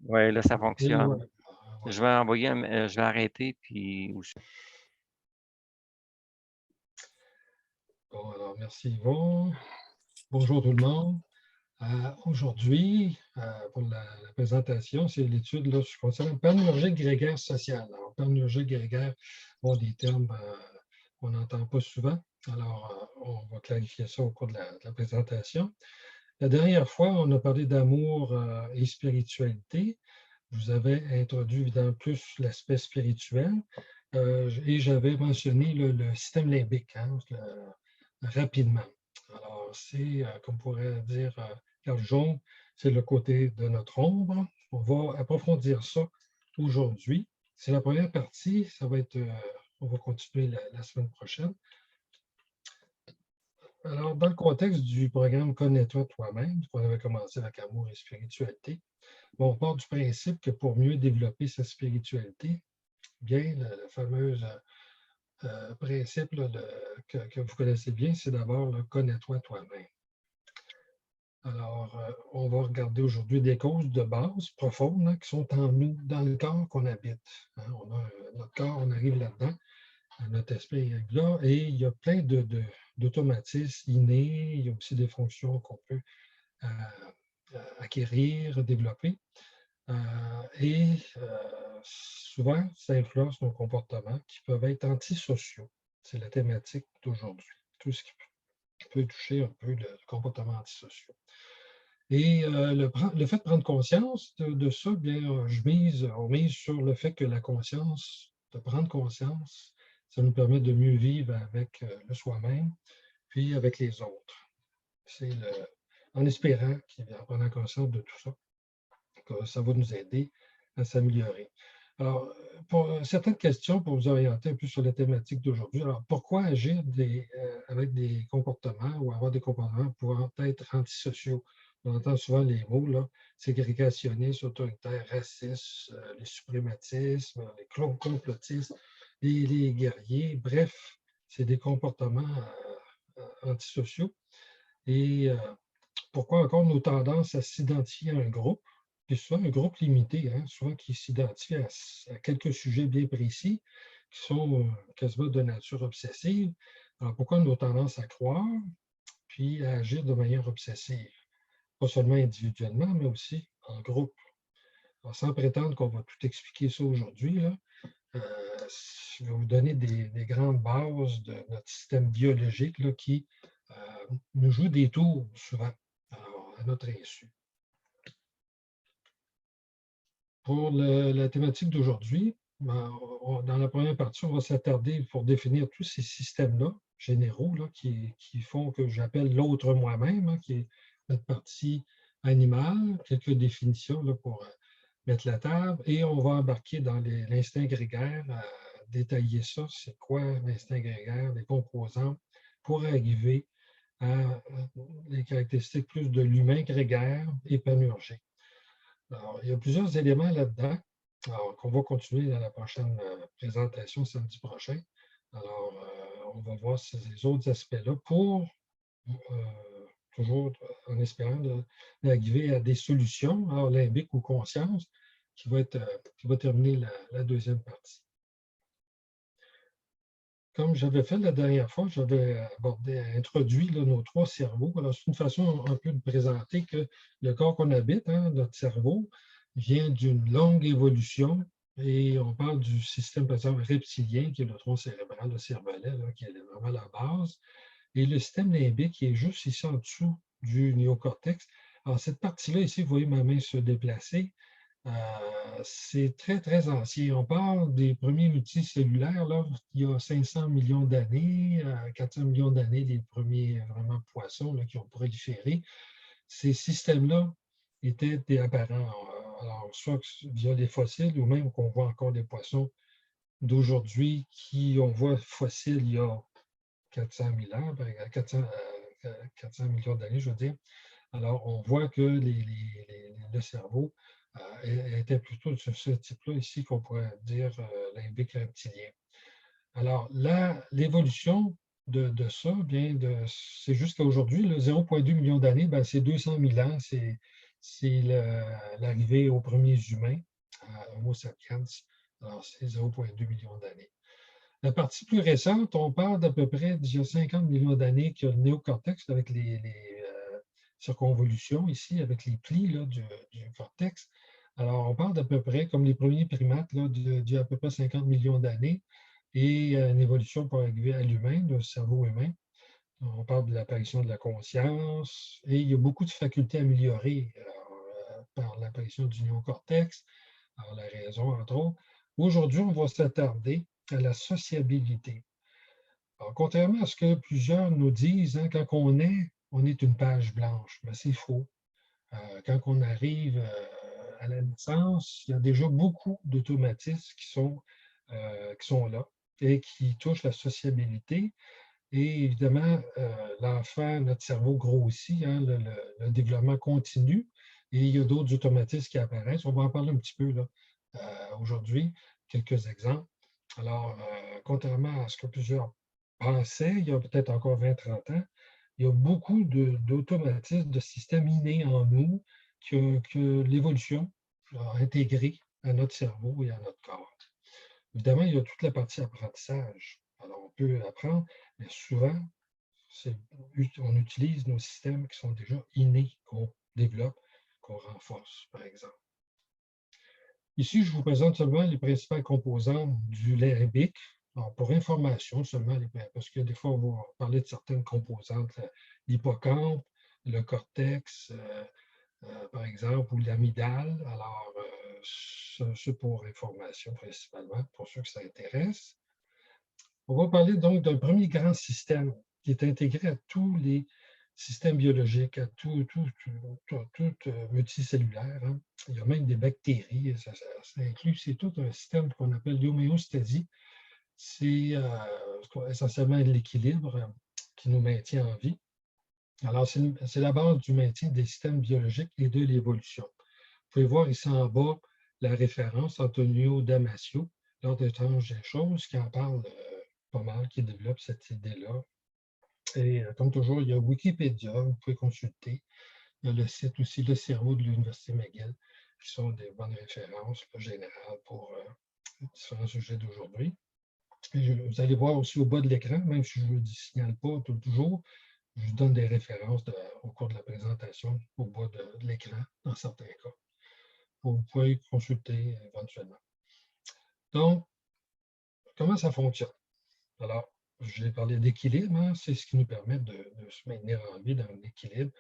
Ouais, là, ça Et fonctionne. voilà. Je Voilà. vais envoyer je vais arrêter puis Bon, alors, merci Yvon. Bonjour tout le monde. Aujourd'hui, pour la présentation, c'est l'étude là, concernant panurgie grégaire sociale. Alors, panurgie grégaire, bon, des termes qu'on n'entend pas souvent. Alors, on va clarifier ça au cours de la présentation. La dernière fois, on a parlé d'amour et spiritualité. Je vous avais introduit évidemment plus l'aspect spirituel et j'avais mentionné le système limbique rapidement. Alors, c'est, comme on pourrait dire, Carl Jung, c'est le côté de notre ombre. On va approfondir ça aujourd'hui. C'est la première partie. Ça va être, on va continuer la semaine prochaine. Alors, dans le contexte du programme Connais-toi toi-même, qu'on avait commencé avec amour et spiritualité, bon, on part du principe que pour mieux développer sa spiritualité, bien, le fameux principe là, que vous connaissez bien, c'est d'abord le connais-toi toi-même. Alors, on va regarder aujourd'hui des causes de base profondes qui sont en nous, dans le corps qu'on habite. On a notre corps, on arrive là-dedans, notre esprit est là, et il y a plein d'automatismes innés, il y a aussi des fonctions qu'on peut euh, acquérir, développer. Souvent, ça influence nos comportements qui peuvent être antisociaux. C'est la thématique d'aujourd'hui. Tout ce qui peut toucher un peu le comportement antisocial. Et le fait de prendre conscience de ça, bien, on mise sur le fait que la conscience, de prendre conscience, ça nous permet de mieux vivre avec le soi-même, puis avec les autres. C'est en espérant qu'en prenant conscience de tout ça, que ça va nous aider à s'améliorer. Alors, pour certaines questions pour vous orienter un peu sur la thématique d'aujourd'hui. Alors, pourquoi agir avec des comportements ou avoir des comportements pouvant être antisociaux? On entend souvent les mots, là, ségrégationnistes, autoritaires, racistes, les suprématismes, les complotistes, les guerriers. Bref, c'est des comportements antisociaux. Et pourquoi encore nos tendances à s'identifier à un groupe, et souvent un groupe limité, souvent qui s'identifie à quelques sujets bien précis, qui sont quasiment de nature obsessive. Alors pourquoi nos tendances à croire, puis à agir de manière obsessive, pas seulement individuellement, mais aussi en groupe. Alors, sans prétendre qu'on va tout expliquer ça aujourd'hui, je vais vous donner des grandes bases de notre système biologique là, qui nous joue des tours souvent, alors, à notre insu. Pour la thématique d'aujourd'hui, dans la première partie, on va s'attarder pour définir tous ces systèmes-là, généraux, là, qui font que j'appelle l'autre moi-même, qui est notre partie animale, quelques définitions là, pour mettre la table, et on va embarquer dans l'instinct grégaire, détailler ça, c'est quoi l'instinct grégaire, les composants, pour arriver à les caractéristiques plus de l'humain grégaire et panurgique. Alors, il y a plusieurs éléments là-dedans qu'on va continuer dans la prochaine présentation samedi prochain. Alors, on va voir ces autres aspects-là pour toujours en espérant d'arriver à des solutions, alors limbique ou conscience, qui va terminer la deuxième partie. Comme j'avais fait la dernière fois, j'avais introduit là, nos trois cerveaux. Alors, c'est une façon un peu de présenter que le corps qu'on habite, notre cerveau, vient d'une longue évolution. Et on parle du système, par exemple, reptilien, qui est le tronc cérébral, le cervelet, là, qui est vraiment la base. Et le système limbique, qui est juste ici en dessous du néocortex. Alors, cette partie-là, ici, vous voyez ma main se déplacer. C'est très, très ancien. On parle des premiers multicellulaires, là, il y a 500 millions d'années, 400 millions d'années, les premiers vraiment poissons là, qui ont proliféré. Ces systèmes-là étaient apparents, alors, soit via des fossiles ou même qu'on voit encore des poissons d'aujourd'hui qui, on voit fossiles il y a 400 000 ans, 400 millions d'années, je veux dire. Alors, on voit que le cerveau était plutôt de ce type-là ici qu'on pourrait dire limbique reptilien. Alors, l'évolution de ça, bien, c'est jusqu'à aujourd'hui, 0,2 million d'années, c'est 200 000 ans, c'est l'arrivée aux premiers humains, à Homo sapiens. Alors, c'est 0,2 millions d'années. La partie plus récente, on parle d'à peu près d'il y a 50 millions d'années qu'il y a le néocortex avec les circonvolutions ici, avec les plis là, du cortex. Alors, on parle d'à peu près, comme les premiers primates, là, d'il y a à peu près 50 millions d'années, et une évolution pour arriver à l'humain, le cerveau humain. On parle de l'apparition de la conscience, et il y a beaucoup de facultés améliorées par l'apparition du néocortex, alors la raison, entre autres. Aujourd'hui, on va s'attarder à la sociabilité. Alors, contrairement à ce que plusieurs nous disent, hein, quand on est une page blanche, mais c'est faux. Quand on arrive à la naissance, il y a déjà beaucoup d'automatismes qui sont là et qui touchent la sociabilité. Et évidemment, l'enfant, notre cerveau grossit, hein, le développement continue et il y a d'autres automatismes qui apparaissent. On va en parler un petit peu là, aujourd'hui, quelques exemples. Alors, contrairement à ce que plusieurs pensaient, il y a peut-être encore 20-30 ans, il y a beaucoup d'automatismes, de systèmes innés en nous que l'évolution a intégrés à notre cerveau et à notre corps. Évidemment, il y a toute la partie apprentissage. Alors, on peut apprendre, mais souvent, on utilise nos systèmes qui sont déjà innés, qu'on développe, qu'on renforce, par exemple. Ici, je vous présente seulement les principales composantes du limbique. Alors, pour information seulement, parce que des fois, on va parler de certaines composantes, l'hippocampe, le cortex, par exemple, ou l'amygdale. Alors, c'est pour information principalement, pour ceux que ça intéresse. On va parler donc d'un premier grand système qui est intégré à tous les systèmes biologiques, à tout multicellulaire. Hein. Il y a même des bactéries, ça inclut, c'est tout un système qu'on appelle l'homéostasie. C'est essentiellement l'équilibre qui nous maintient en vie. Alors, c'est la base du maintien des systèmes biologiques et de l'évolution. Vous pouvez voir ici en bas la référence Antonio Damasio, lors d'étranges choses, qui en parle pas mal, qui développe cette idée-là. Et comme toujours, il y a Wikipédia, vous pouvez consulter. Il y a le site aussi Le Cerveau de l'Université McGill, qui sont des bonnes références générales pour différents sujets d'aujourd'hui. Vous allez voir aussi au bas de l'écran, même si je ne le signale pas toujours, je vous donne des références au cours de la présentation au bas de l'écran, dans certains cas. Vous pouvez consulter éventuellement. Donc, comment ça fonctionne? Alors, j'ai parlé d'équilibre, hein, c'est ce qui nous permet de se maintenir en vie dans un équilibre.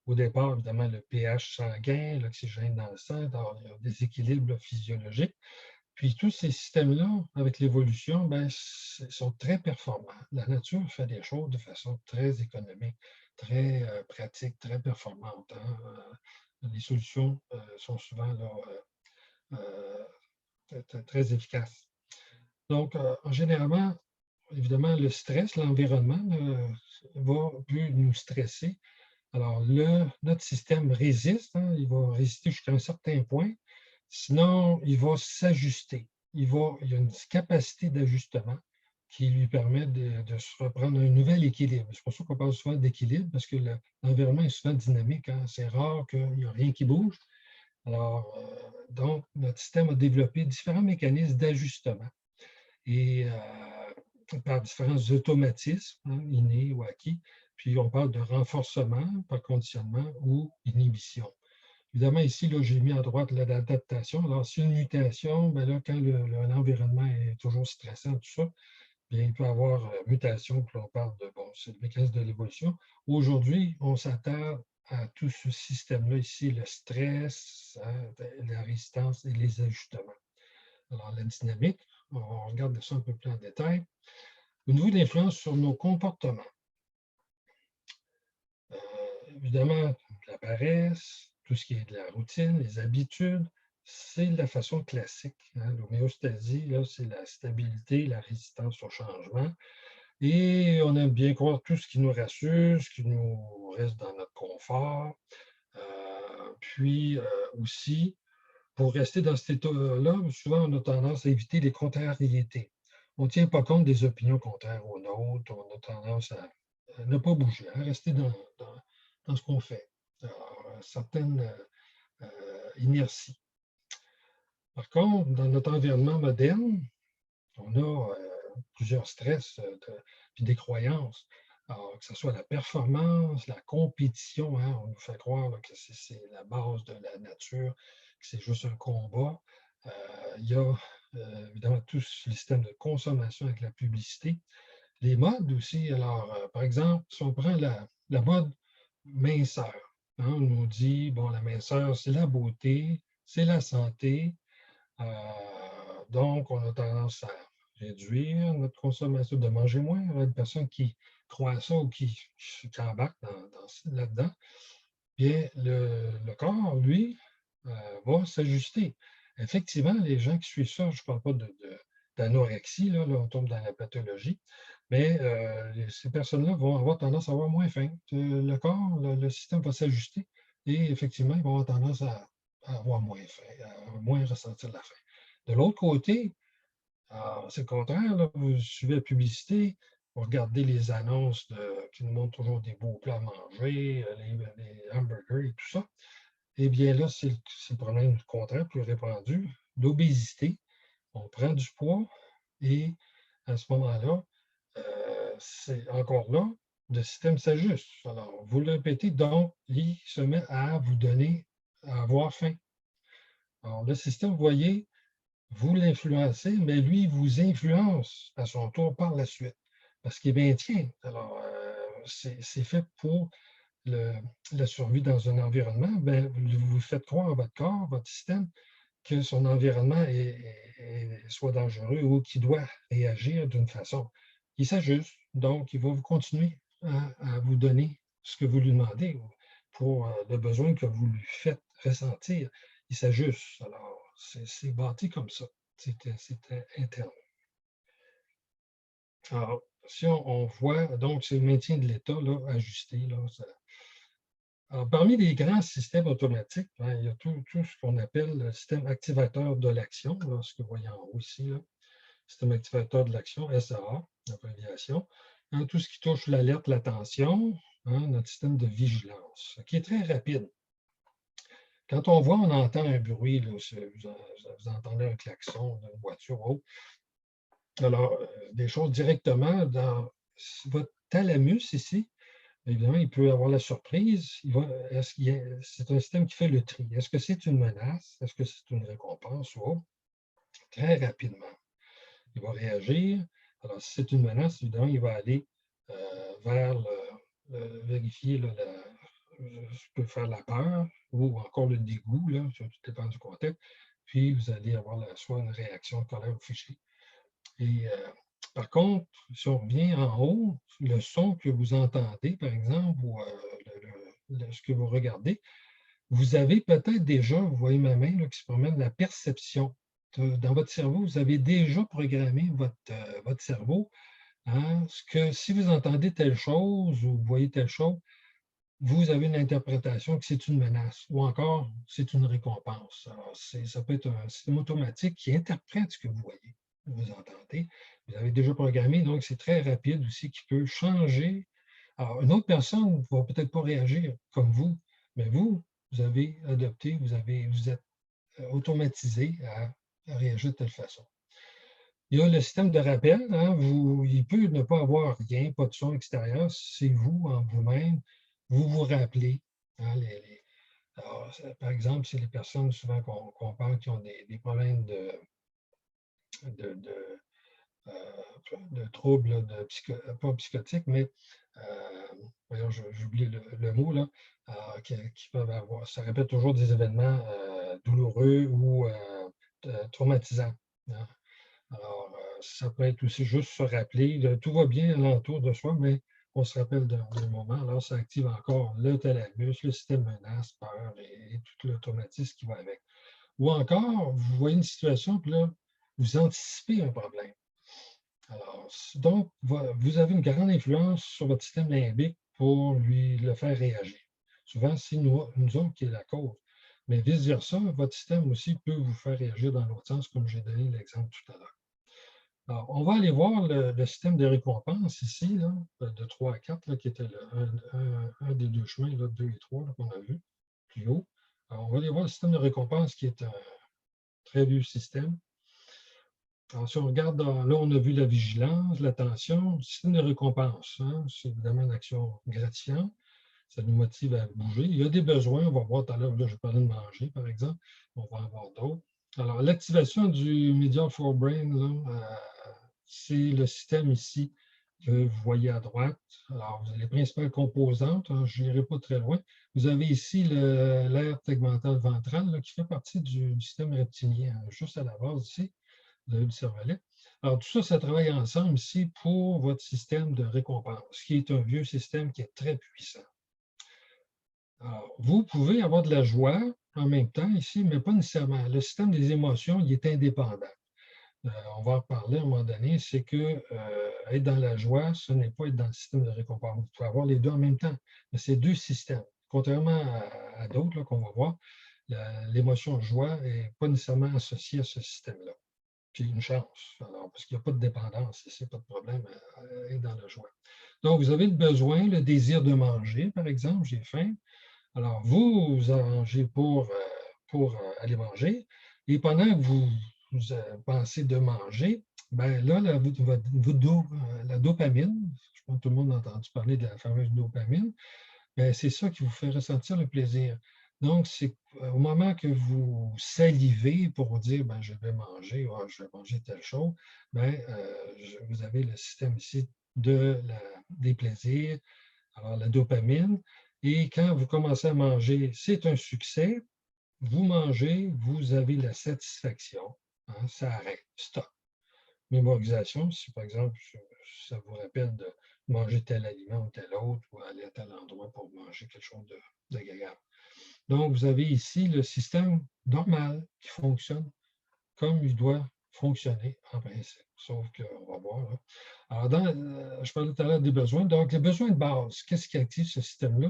Au départ, évidemment, le pH sanguin, l'oxygène dans le sang, il y a des équilibres physiologiques. Puis tous ces systèmes-là, avec l'évolution, ben, sont très performants. La nature fait des choses de façon très économique, très pratique, très performante. Hein. Les solutions sont souvent là, très efficaces. Donc, généralement, évidemment, le stress, l'environnement peut nous stresser. Alors, notre système résiste, hein, il va résister jusqu'à un certain point, sinon, il va s'ajuster. Il y a une capacité d'ajustement qui lui permet de se reprendre un nouvel équilibre. C'est pour ça qu'on parle souvent d'équilibre, parce que l'environnement est souvent dynamique. Hein. C'est rare qu'il n'y ait rien qui bouge. Alors, donc, notre système a développé différents mécanismes d'ajustement. Et par différents automatismes, hein, innés ou acquis. Puis on parle de renforcement par conditionnement ou inhibition. Évidemment, ici, j'ai mis à droite l'adaptation. Alors, si une mutation, bien là, quand l'environnement est toujours stressant, tout ça, bien, il peut y avoir mutation, puis on parle de, bon, c'est le mécanisme de l'évolution. Aujourd'hui, on s'attarde à tout ce système-là ici, le stress, hein, la résistance et les ajustements. Alors, la dynamique, on regarde ça un peu plus en détail. Au niveau de l'influence sur nos comportements, évidemment, la paresse, tout ce qui est de la routine, les habitudes, c'est la façon classique. Hein. L'homéostasie, c'est la stabilité, la résistance au changement. Et on aime bien croire tout ce qui nous rassure, ce qui nous reste dans notre confort. Puis aussi, pour rester dans cet état-là, souvent on a tendance à éviter les contrariétés. On ne tient pas compte des opinions contraires aux nôtres, on a tendance à ne pas bouger, à rester dans ce qu'on fait. Alors, certaines inertie. Par contre, dans notre environnement moderne, on a plusieurs stress puis des croyances. Alors, que ce soit la performance, la compétition, hein, on nous fait croire là, que c'est la base de la nature, que c'est juste un combat. Il y a évidemment tout le système de consommation avec la publicité. Les modes aussi, alors, par exemple, si on prend la mode minceur, hein, on nous dit, bon, la minceur, c'est la beauté, c'est la santé. Donc, on a tendance à réduire notre consommation, de manger moins. Il y a des personnes qui croient à ça ou qui embarquent là-dedans. Bien, le corps, lui, va s'ajuster. Effectivement, les gens qui suivent ça, je ne parle pas d'anorexie, là, on tombe dans la pathologie, mais ces personnes-là vont avoir tendance à avoir moins faim. Le corps, le système va s'ajuster et effectivement, ils vont avoir tendance à avoir moins faim, à moins ressentir la faim. De l'autre côté, c'est le contraire, là, vous suivez la publicité, vous regardez les annonces qui nous montrent toujours des beaux plats à manger, les hamburgers et tout ça. Eh bien là, c'est le problème contraire, plus répandu, l'obésité. On prend du poids et à ce moment-là, c'est encore là, le système s'ajuste. Alors, vous le répétez, donc, il se met à vous donner à avoir faim. Alors, le système, vous voyez, vous l'influencez, mais lui, il vous influence à son tour par la suite. Parce qu'il maintient. Alors, c'est fait pour la survie dans un environnement. Ben, vous faites croire à votre corps, votre système, que son environnement soit dangereux ou qu'il doit réagir d'une façon. Il s'ajuste, donc il va vous continuer à vous donner ce que vous lui demandez pour le besoin que vous lui faites ressentir. Il s'ajuste. Alors, c'est bâti comme ça. C'était interne. Alors, si on voit, donc c'est le maintien de l'état là, ajusté. Là, alors, parmi les grands systèmes automatiques, hein, il y a tout ce qu'on appelle le système activateur de l'action, ce que vous voyez en haut ici, là, système activateur de l'action, SAA, l'abréviation, hein, tout ce qui touche l'alerte, l'attention, hein, notre système de vigilance, qui est très rapide. Quand on voit, on entend un bruit, là, vous entendez un klaxon d'une voiture ou autre. Alors, des choses directement dans votre thalamus ici, évidemment, il peut avoir la surprise. C'est un système qui fait le tri. Est-ce que c'est une menace? Est-ce que c'est une récompense ou autre? Très rapidement. Il va réagir. Alors, si c'est une menace, évidemment, il va aller vers vérifier je peux faire la peur ou encore le dégoût, là, ça dépend du contexte. Puis, vous allez avoir soit une réaction de colère ou fichée. Et par contre, si on revient en haut, le son que vous entendez, par exemple, ou ce que vous regardez, vous avez peut-être déjà, vous voyez ma main là, qui se promène, la perception. Dans votre cerveau, vous avez déjà programmé votre cerveau. Hein, que si vous entendez telle chose ou vous voyez telle chose, vous avez une interprétation que c'est une menace ou encore c'est une récompense. Alors, ça peut être un système automatique qui interprète ce que vous voyez, vous entendez. Vous avez déjà programmé, donc c'est très rapide aussi, qui peut changer. Alors, une autre personne ne va peut-être pas réagir comme vous, mais vous avez adopté, vous êtes automatisé à réagir de telle façon. Il y a le système de rappel. Hein, il peut ne pas avoir rien, pas de son extérieur. C'est vous, en vous-même. Vous vous rappelez. Hein, alors, par exemple, c'est les personnes souvent qu'on parle qui ont des problèmes de, de, de troubles, pas psychotiques, mais voyons, j'oublie le mot, là, qui peuvent avoir. Ça répète toujours des événements douloureux ou traumatisants. Hein. Alors, ça peut être aussi juste se rappeler, tout va bien alentour de soi, mais on se rappelle d'un moment. Alors, ça active encore le thalamus, le système menace, peur et tout l'automatisme qui va avec. Ou encore, vous voyez une situation, puis là, vous anticipez un problème. Alors, donc, vous avez une grande influence sur votre système limbique pour le faire réagir. Souvent, c'est nous autres qui est la cause. Mais vice-versa, votre système aussi peut vous faire réagir dans l'autre sens, comme j'ai donné l'exemple tout à l'heure. Alors, on va aller voir le système de récompense ici, là, de 3 à 4, là, qui était un des deux chemins, là, 2 et 3 qu'on a vu plus haut. Alors, on va aller voir le système de récompense qui est un très vieux système. Alors, si on regarde, là, on a vu la vigilance, l'attention, le système de récompense, hein, c'est évidemment une action gratifiante. Ça nous motive à bouger. Il y a des besoins, on va voir tout à l'heure, là, je parlais de manger, par exemple, on va en voir d'autres. Alors, l'activation du medial forebrain, c'est le système ici que vous voyez à droite. Alors, les principales composantes, hein, je n'irai pas très loin. Vous avez ici l'aire tegmentale ventrale là, qui fait partie du système reptilien, hein, juste à la base ici. Vous avez le cervelet. Alors, tout ça, ça travaille ensemble ici pour votre système de récompense, qui est un vieux système qui est très puissant. Alors, vous pouvez avoir de la joie en même temps ici, mais pas nécessairement. Le système des émotions, il est indépendant. On va en parler à un moment donné, c'est que être dans la joie, ce n'est pas être dans le système de récompense. Vous pouvez avoir les deux en même temps, mais c'est deux systèmes. Contrairement à d'autres qu'on va voir, l'émotion joie n'est pas nécessairement associée à ce système-là. Puis une chance, alors, parce qu'il n'y a pas de dépendance ici, pas de problème à être dans la joie. Donc, vous avez le besoin, le désir de manger, par exemple, j'ai faim. Alors, vous arrangez pour aller manger, et pendant que vous pensez de manger, ben là, la dopamine, je pense que tout le monde a entendu parler de la fameuse dopamine, ben c'est ça qui vous fait ressentir le plaisir. Donc, c'est au moment que vous salivez pour vous dire, ben, je vais manger telle chose, ben, vous avez le système ici des plaisirs, alors la dopamine. Et quand vous commencez à manger, c'est un succès. Vous mangez, vous avez la satisfaction. Hein, ça arrête, stop. Mémorisation, si par exemple, ça vous rappelle de manger tel aliment ou tel autre, ou aller à tel endroit pour manger quelque chose d'agréable. Donc, vous avez ici le système normal qui fonctionne comme il doit fonctionner en principe. Sauf qu'on va voir. Là. Alors, je parlais tout à l'heure des besoins. Donc, les besoins de base, qu'est-ce qui active ce système-là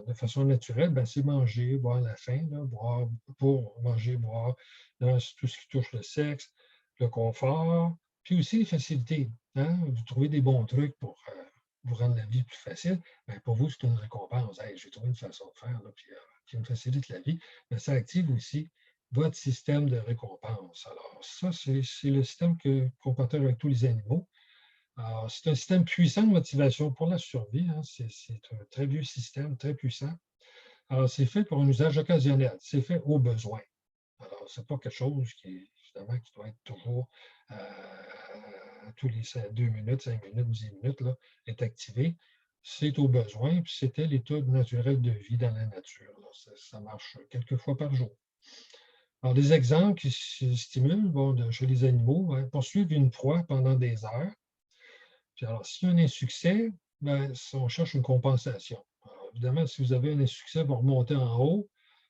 de façon naturelle? Ben, c'est manger, boire la faim, là, boire pour manger, boire, là, tout ce qui touche le sexe, le confort, puis aussi les facilités. Hein? Vous trouvez des bons trucs pour vous rendre la vie plus facile. Ben, pour vous, c'est une récompense. Hey, j'ai trouvé une façon de faire là, puis, qui me facilite la vie. Mais ça active aussi votre système de récompense. Alors, ça, c'est le système qu'on partage avec tous les animaux. Alors, c'est un système puissant de motivation pour la survie. Hein. C'est un très vieux système, très puissant. Alors, c'est fait pour un usage occasionnel. C'est fait au besoin. Alors, ce n'est pas quelque chose évidemment, qui doit être toujours tous les 2 minutes, 5 minutes, 10 minutes, là, est activé. C'est au besoin, puis c'était l'état naturel de vie dans la nature. Ça marche quelques fois par jour. Alors, des exemples qui stimulent chez les animaux, hein, poursuivre une proie pendant des heures. Puis alors, s'il y a un insuccès, ben, on cherche une compensation. Alors, évidemment, si vous avez un insuccès, vous remontez en haut,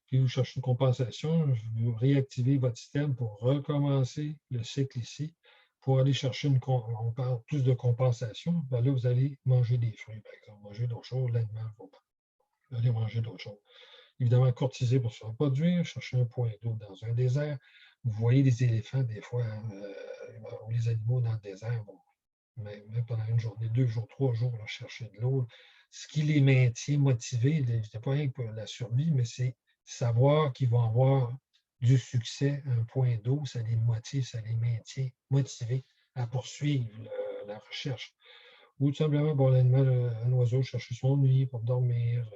puis vous cherchez une compensation, vous réactivez votre système pour recommencer le cycle ici, pour aller chercher on parle plus de compensation. Ben là, vous allez manger des fruits, par exemple, manger d'autres choses, l'animal va aller manger d'autres choses. Évidemment, courtiser pour se reproduire, chercher un point d'eau dans un désert. Vous voyez les éléphants, des fois, ou les animaux dans le désert, même pendant une journée, 2 jours, 3 jours, là, chercher de l'eau. Ce qui les maintient motivés, ce n'est pas rien que pour la survie, mais c'est savoir qu'ils vont avoir du succès, un point d'eau, ça les motive, ça les maintient motivés à poursuivre la recherche. Ou tout simplement, l'animal, un oiseau chercher son nid pour dormir,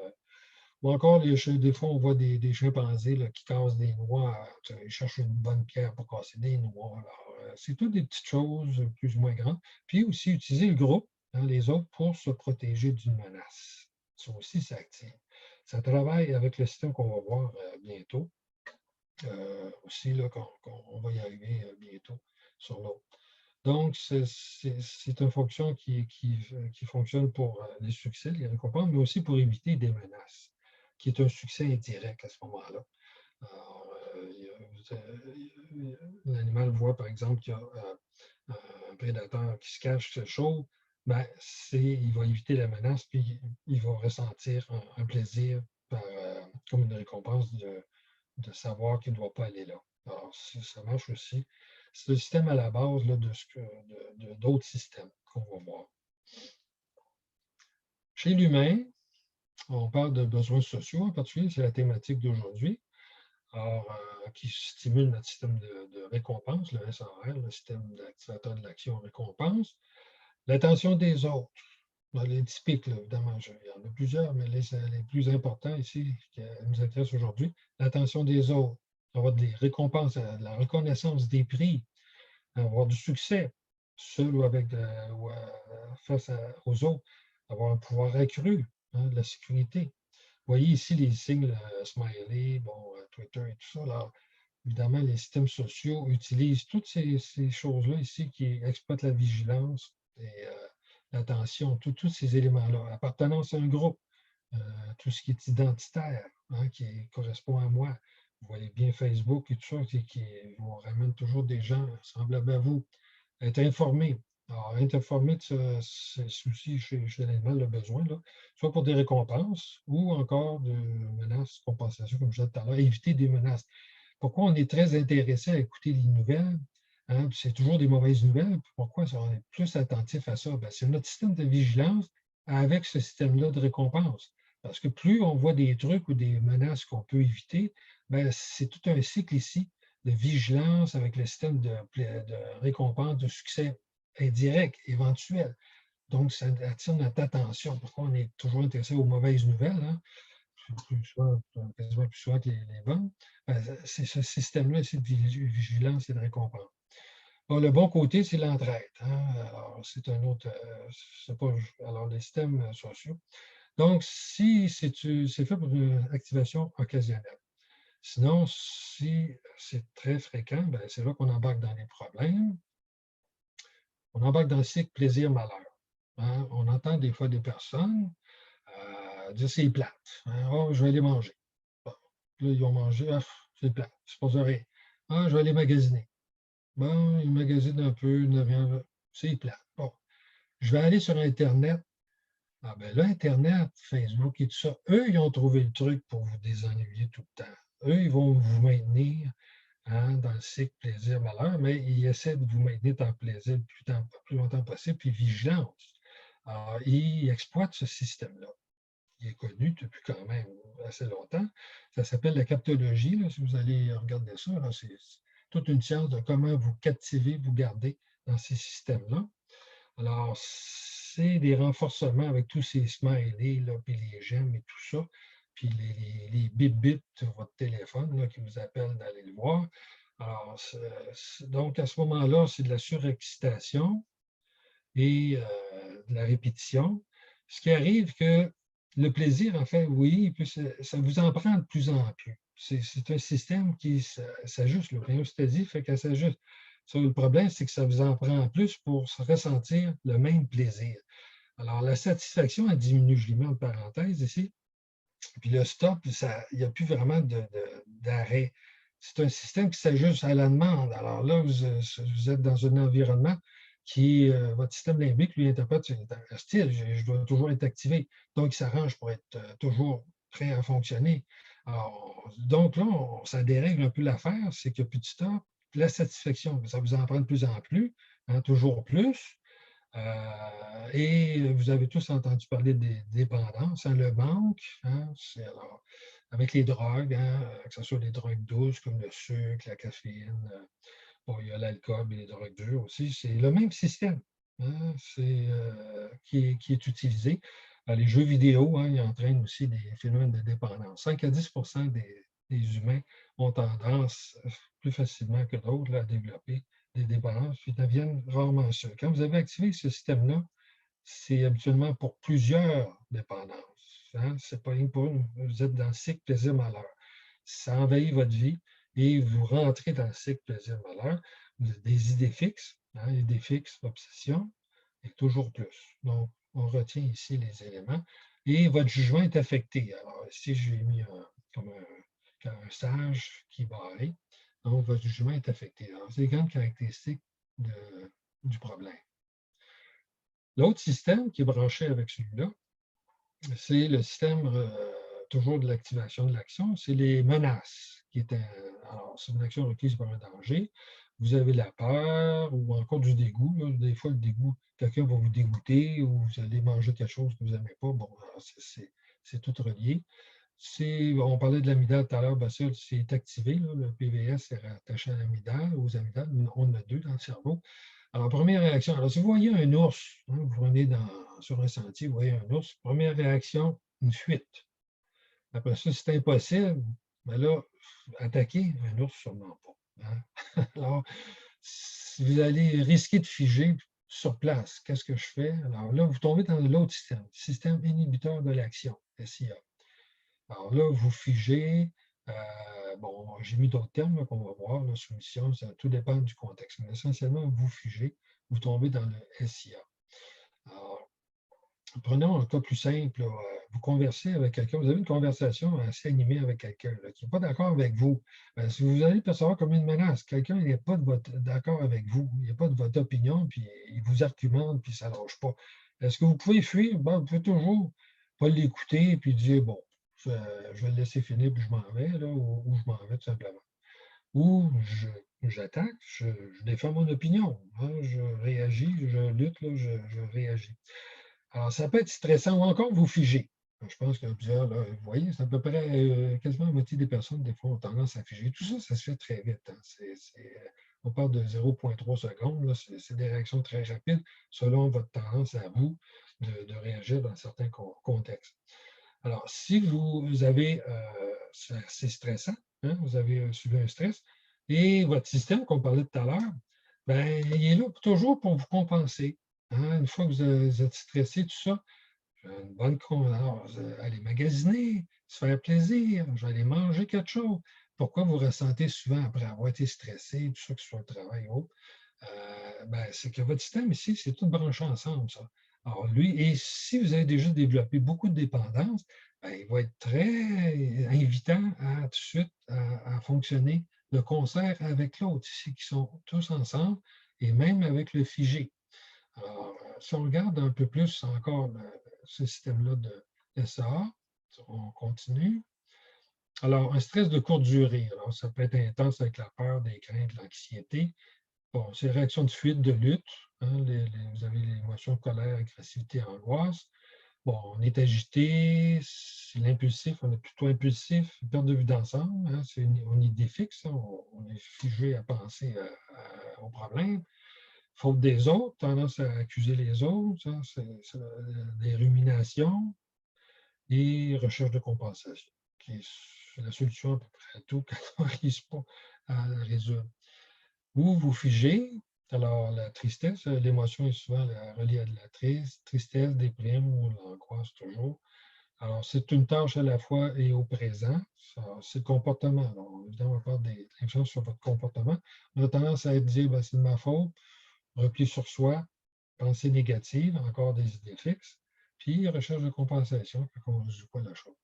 ou encore, des fois, on voit des chimpanzés là, qui cassent des noix. Ils cherchent une bonne pierre pour casser des noix. Alors, c'est toutes des petites choses plus ou moins grandes. Puis aussi, utiliser le groupe, hein, les autres, pour se protéger d'une menace. Ça aussi, c'est actif. Ça travaille avec le système qu'on va voir bientôt. Aussi, là, on va y arriver bientôt sur l'autre. Donc, c'est une fonction qui fonctionne pour les succès, les récompenses, mais aussi pour éviter des menaces, qui est un succès indirect à ce moment-là. L'animal voit, par exemple, qu'il y a un prédateur qui se cache quelque chose, ben, il va éviter la menace, puis il va ressentir un plaisir comme une récompense de savoir qu'il ne doit pas aller là. Alors, ça marche aussi. C'est le système à la base là, d'autres systèmes qu'on va voir. Chez l'humain, on parle de besoins sociaux en particulier, c'est la thématique d'aujourd'hui. alors, qui stimule notre système de récompense, le SAR, le système d'activateur de l'action récompense. L'attention des autres. Dans les typiques, là, évidemment, il y en a plusieurs, mais les plus importants ici, qui nous intéressent aujourd'hui, l'attention des autres, avoir des récompenses, de la reconnaissance des prix, avoir du succès, seul ou avec ou, face aux autres, avoir un pouvoir accru, hein, de la sécurité. Vous voyez ici les sigles smiley, bon, Twitter et tout ça. Là, évidemment, les systèmes sociaux utilisent toutes ces choses-là ici qui exploitent la vigilance et l'attention, tous ces éléments-là. Appartenance à un groupe, tout ce qui est identitaire, hein, qui correspond à moi. Vous voyez bien Facebook et tout ça, qui vous ramène toujours des gens semblables à vous. Être informé. Alors, être informé de ce souci chez l'animal, le besoin, là, soit pour des récompenses ou encore de menaces, compensation, comme je disais tout à l'heure, éviter des menaces. Pourquoi on est très intéressé à écouter les nouvelles? Hein, c'est toujours des mauvaises nouvelles. Pourquoi on est plus attentif à ça? C'est notre système de vigilance avec ce système-là de récompense. Parce que plus on voit des trucs ou des menaces qu'on peut éviter, c'est tout un cycle ici de vigilance avec le système de récompense, de succès indirect, éventuel. Donc, ça attire notre attention. Pourquoi on est toujours intéressé aux mauvaises nouvelles, hein? Plus souvent, quasiment plus souvent que les bonnes. C'est ce système-là ici de vigilance et de récompense. Bon, le bon côté, c'est l'entraide, hein? Alors, c'est un autre. C'est pas, alors, les systèmes sociaux. Donc, si c'est fait pour une activation occasionnelle. Sinon, si c'est très fréquent, c'est là qu'on embarque dans les problèmes. On embarque dans le cycle plaisir-malheur. Hein? On entend des fois des personnes dire c'est plate. Hein? Oh, je vais aller manger. Bon. Là, ils ont mangé, ah, c'est plate, c'est pas rien. Ah, je vais aller magasiner. Bon, ils magasinent un peu, c'est plate. Bon, je vais aller sur Internet. Ah ben là, Internet, Facebook et tout ça, eux, ils ont trouvé le truc pour vous désennuyer tout le temps. Eux, ils vont vous maintenir, hein, dans le cycle plaisir-malheur, mais ils essaient de vous maintenir dans le plaisir le plus longtemps possible, puis vigilance. Alors, ils exploitent ce système-là. Il est connu depuis quand même assez longtemps. Ça s'appelle la captologie, là, si vous allez regarder ça. C'est toute une science de comment vous captiver, vous garder dans ces systèmes-là. Alors, c'est des renforcements avec tous ces smileys, là, puis les j'aime et tout ça, puis les bip-bip sur votre téléphone là, qui vous appellent d'aller le voir. Alors, donc, à ce moment-là, c'est de la surexcitation et de la répétition. Ce qui arrive que le plaisir, en fait, oui, puis ça vous en prend de plus en plus. C'est un système qui s'ajuste. L'homéostasie fait qu'elle s'ajuste. Le problème, c'est que ça vous en prend plus pour se ressentir le même plaisir. Alors, la satisfaction, elle diminue, je l'ai mis en parenthèse ici. Puis le stop, il n'y a plus vraiment d'arrêt. C'est un système qui s'ajuste à la demande. Alors là, vous êtes dans un environnement qui, votre système limbique, lui, interprète, style, je dois toujours être activé. Donc, il s'arrange pour être toujours prêt à fonctionner. Alors, donc là, ça dérègle un peu l'affaire, c'est qu'il n'y a plus de stop. La satisfaction, ça vous en prend de plus en plus, hein, toujours plus. Et vous avez tous entendu parler des dépendances, hein, le manque, hein, alors, avec les drogues, hein, que ce soit les drogues douces comme le sucre, la caféine, bon, il y a l'alcool et les drogues dures aussi, c'est le même système, hein, qui est utilisé. Les jeux vidéo, hein, ils entraînent aussi des phénomènes de dépendance. 5 à 10 des humains ont tendance plus facilement que d'autres à développer des dépendances, puis deviennent rarement seuls. Quand vous avez activé ce système-là, c'est habituellement pour plusieurs dépendances. Hein? C'est pas une pour une. Vous êtes dans le cycle plaisir-malheur. Ça envahit votre vie et vous rentrez dans le cycle plaisir-malheur. Vous avez des idées fixes, hein? Idées fixes, obsession, et toujours plus. Donc, on retient ici les éléments et votre jugement est affecté. Alors, ici, j'ai mis comme un sage qui est barré. Donc, votre jugement est affecté. Alors, c'est les grandes caractéristiques du problème. L'autre système qui est branché avec celui-là, c'est le système toujours de l'activation de l'action, c'est les menaces. Alors, c'est une action requise par un danger. Vous avez la peur ou encore du dégoût. Là. Des fois, le dégoût, quelqu'un va vous dégoûter ou vous allez manger quelque chose que vous n'aimez pas. Bon, c'est tout relié. On parlait de l'amygdale tout à l'heure, ça, c'est activé, là, le PVS est rattaché à l'amygdale, aux amygdales, on en a deux dans le cerveau. Alors, première réaction, alors si vous voyez un ours, hein, vous prenez sur un sentier, vous voyez un ours, première réaction, une fuite. Après ça, c'est impossible, mais là, attaquer un ours, sûrement pas. Hein. Alors, si vous allez risquer de figer sur place, qu'est-ce que je fais? Alors là, vous tombez dans l'autre système inhibiteur de l'action, SIA. Alors là, vous figez. Bon, j'ai mis d'autres termes qu'on va voir, la soumission, ça tout dépend du contexte. Mais essentiellement, vous figez, vous tombez dans le SIA. Alors, prenons un cas plus simple. Vous conversez avec quelqu'un, vous avez une conversation assez animée avec quelqu'un qui n'est pas d'accord avec vous. Ben, si vous allez percevoir comme une menace, quelqu'un n'est pas d'accord avec vous, il n'est pas de votre opinion, puis il vous argumente, puis ça ne lâche pas. Est-ce que vous pouvez fuir? Ben, vous pouvez toujours pas l'écouter, puis dire, bon, je vais le laisser finir, puis je m'en vais, là, ou je m'en vais tout simplement. Ou j'attaque, je défends mon opinion, hein, je réagis, je lutte, là, je réagis. Alors, ça peut être stressant ou encore vous figer. Je pense que plusieurs, là, vous voyez, c'est à peu près quasiment la moitié des personnes, des fois, ont tendance à figer. Tout ça, ça se fait très vite. Hein. On parle de 0,3 secondes. C'est des réactions très rapides selon votre tendance à vous de réagir dans certains contextes. Alors, si vous avez, c'est stressant, hein, vous avez subi un stress, et votre système, qu'on parlait tout à l'heure, ben, il est là toujours pour vous compenser. Hein. Une fois que vous êtes stressé, tout ça, une bonne alors, aller magasiner, se faire plaisir, je vais aller manger quelque chose. Pourquoi vous ressentez souvent après avoir été stressé, tout ça, que ce soit le travail ou autre? Ben, c'est que votre système ici, c'est tout branché ensemble, ça. Alors, lui, et si vous avez déjà développé beaucoup de dépendance, ben, il va être très invitant à tout de suite à fonctionner de concert avec l'autre, ici, qui sont tous ensemble, et même avec le figé. Alors, si on regarde un peu plus encore ce système-là de SAA, on continue. Alors, un stress de courte durée. Alors, ça peut être intense avec la peur, des craintes, l'anxiété. Bon, c'est réaction de fuite, de lutte. Hein, vous avez l'émotion colère, agressivité, angoisse. Bon, on est agité, c'est l'impulsif, on est plutôt impulsif, perte de vue d'ensemble, hein, on est défixe, hein, on est figé à penser au problème. Faute des autres, tendance à accuser les autres, hein, c'est des ruminations et recherche de compensation, qui est la solution à peu près à tout quand on n'arrive pas à la résoudre. Ou vous figez, alors la tristesse, l'émotion est souvent reliée à de la tristesse, déprime ou l'angoisse toujours. Alors, c'est une tâche à la fois et au présent. C'est le comportement. Alors, évidemment, on parle des influences sur votre comportement. On a tendance à dire, ben, c'est de ma faute, repli sur soi, pensée négative, encore des idées fixes, puis recherche de compensation quand on ne résout pas la chose.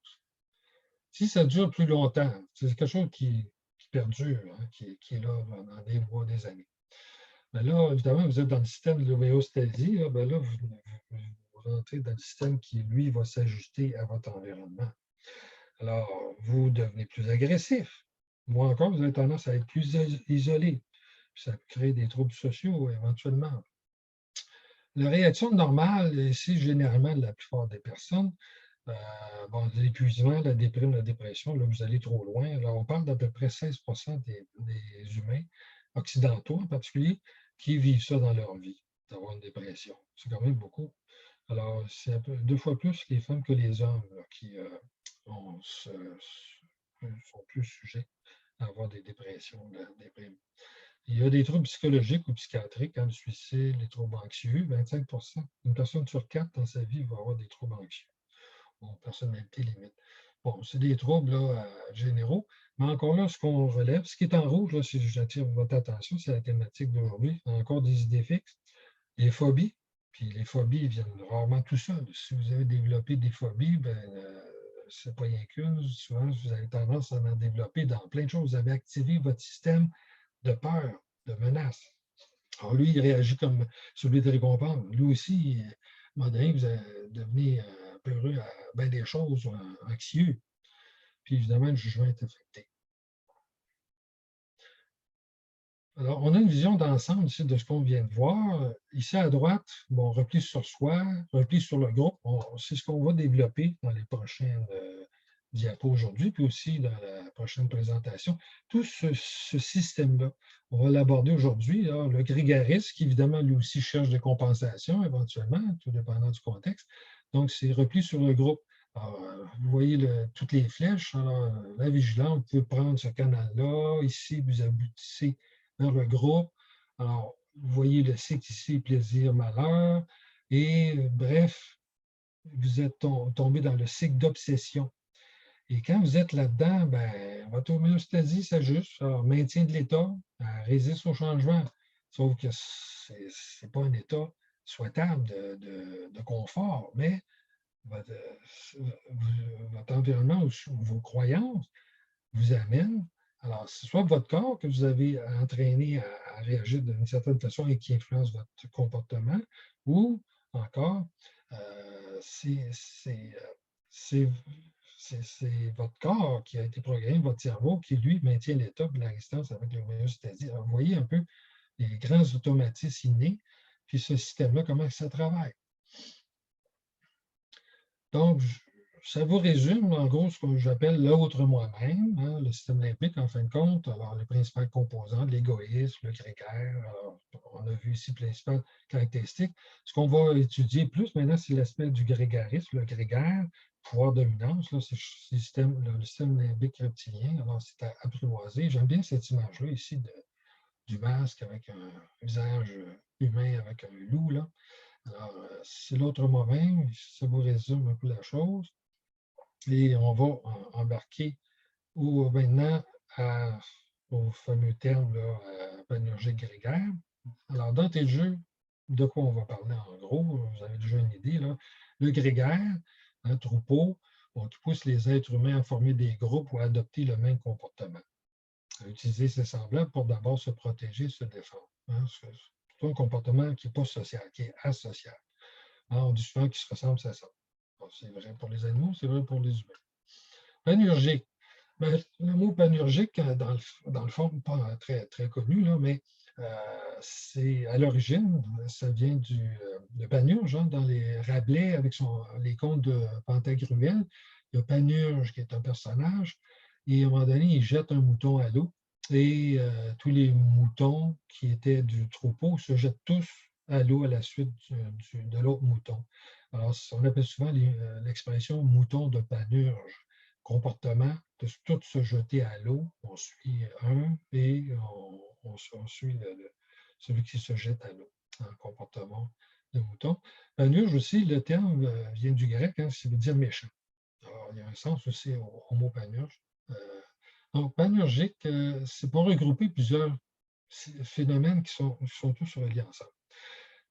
Si ça dure plus longtemps, c'est quelque chose qui perdure, hein, qui est là pendant des mois, des années. Mais là, évidemment, vous êtes dans le système de l'homéostasie, là, ben là, vous rentrez dans le système qui, lui, va s'ajuster à votre environnement. Alors, vous devenez plus agressif. Ou encore, vous avez tendance à être plus isolé. Ça crée des troubles sociaux éventuellement. La réaction normale, ici, généralement, de la plupart des personnes, bon, l'épuisement, la déprime, la dépression, là, vous allez trop loin. Alors, on parle d'à peu près 16 des humains, occidentaux en particulier, qui vivent ça dans leur vie, d'avoir une dépression. C'est quand même beaucoup. Alors, c'est un peu 2 fois plus les femmes que les hommes là, qui sont plus sujets à avoir des dépressions, de la déprime. Il y a des troubles psychologiques ou psychiatriques, hein, le suicide, les troubles anxieux, 25 Une personne sur 4 dans sa vie va avoir des troubles anxieux. Bon, personnalité limite. Bon, c'est des troubles là, généraux, mais encore là, ce qu'on relève, ce qui est en rouge, là, si j'attire votre attention, c'est la thématique d'aujourd'hui. Encore des idées fixes, les phobies, puis les phobies viennent rarement tout seuls. Si vous avez développé des phobies, ben, c'est pas rien qu'une. Souvent, vous avez tendance à en développer dans plein de choses. Vous avez activé votre système de peur, de menace. Alors lui, il réagit comme celui de récompense. Lui aussi, à un moment donné, vous devenez peureux à bien des choses, anxieux. Puis évidemment, le jugement est affecté. Alors, on a une vision d'ensemble ici de ce qu'on vient de voir. Ici à droite, bon, repli sur soi, repli sur le groupe. C'est ce qu'on va développer dans les prochaines diapo aujourd'hui, puis aussi dans la prochaine présentation. Tout ce système-là, on va l'aborder aujourd'hui. Le grégarisme, qui évidemment, lui aussi, cherche des compensations éventuellement, tout dépendant du contexte. Donc, c'est repli sur le groupe. Alors, vous voyez toutes les flèches. Alors, la vigilance, vous pouvez prendre ce canal-là. Ici, vous aboutissez vers le groupe. Alors, vous voyez le cycle ici, plaisir, malheur. Et bref, vous êtes tombé dans le cycle d'obsession. Et quand vous êtes là-dedans, ben, votre homéostasie s'ajuste, alors maintien de l'état, résiste au changement. Sauf que ce n'est pas un état souhaitable de confort, mais votre, votre environnement ou vos croyances vous amènent. Alors, c'est soit votre corps que vous avez entraîné à réagir d'une certaine façon et qui influence votre comportement, ou encore, c'est votre corps qui a été programmé, votre cerveau, qui, lui, maintient l'état de la résistance avec l'homéostasie. Alors, vous voyez un peu les grands automatismes innés, puis ce système-là, comment ça travaille. Donc, ça vous résume, en gros, ce que j'appelle l'autre moi-même, hein, le système limbique, en fin de compte. Alors, les principales composantes, l'égoïsme, le grégaire. Alors, on a vu ici les principales caractéristiques. Ce qu'on va étudier plus maintenant, c'est l'aspect du grégarisme, le grégaire, pouvoir dominance. C'est le système limbique reptilien. Alors, c'est à apprivoiser. J'aime bien cette image-là ici du masque avec un visage humain avec un loup, là. Alors, c'est l'autre moi-même, ça vous résume un peu la chose. Et on va embarquer maintenant au fameux terme là, panurgique grégaire. Alors, d'entrée de jeu, de quoi on va parler en gros, vous avez déjà une idée, là. Le grégaire, un troupeau, qui pousse les êtres humains à former des groupes ou à adopter le même comportement, à utiliser ses semblables pour d'abord se protéger, se défendre. Hein. C'est un comportement qui n'est pas social, qui est asocial. On dit souvent qu'ils se ressemblent, ça ressemble. Bon, c'est vrai pour les animaux, c'est vrai pour les humains. Panurgique. Ben, le mot panurgique, dans le fond, pas très, très connu, là, mais c'est à l'origine, ça vient de Panurge, hein, dans les Rabelais, avec les contes de Pantagruel. Il y a Panurge qui est un personnage, et à un moment donné, il jette un mouton à l'eau, et tous les moutons qui étaient du troupeau se jettent tous à l'eau à la suite de l'autre mouton. Alors, on appelle souvent l'expression mouton de Panurge. Comportement de tout se jeter à l'eau, on suit un et on suit celui qui se jette à l'eau, un comportement de mouton. Panurge aussi, le terme vient du grec, hein, ça veut dire méchant. Alors, il y a un sens aussi au mot panurge. Donc, panurgique, c'est pour regrouper plusieurs phénomènes qui sont tous reliés ensemble.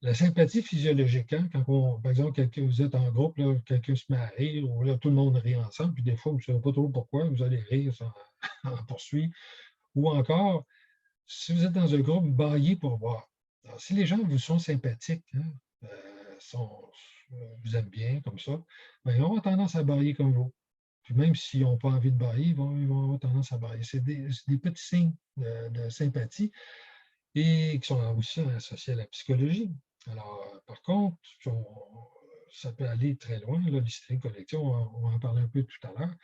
La sympathie physiologique, hein, quand par exemple, vous êtes en groupe, quelqu'un se met à rire, ou là, tout le monde rit ensemble, puis des fois, vous ne savez pas trop pourquoi, vous allez rire en poursuite. Ou encore, si vous êtes dans un groupe, baillez pour voir. Alors, si les gens vous sont sympathiques, hein, vous aiment bien comme ça, ben, ils vont avoir tendance à bailler comme vous. Puis même s'ils n'ont pas envie de bailler, ils vont avoir tendance à bailler. C'est des petits signes de sympathie et qui sont aussi associés à la psychologie. Alors, par contre, ça peut aller très loin, l'hystérie collective, on va en parler un peu tout à l'heure.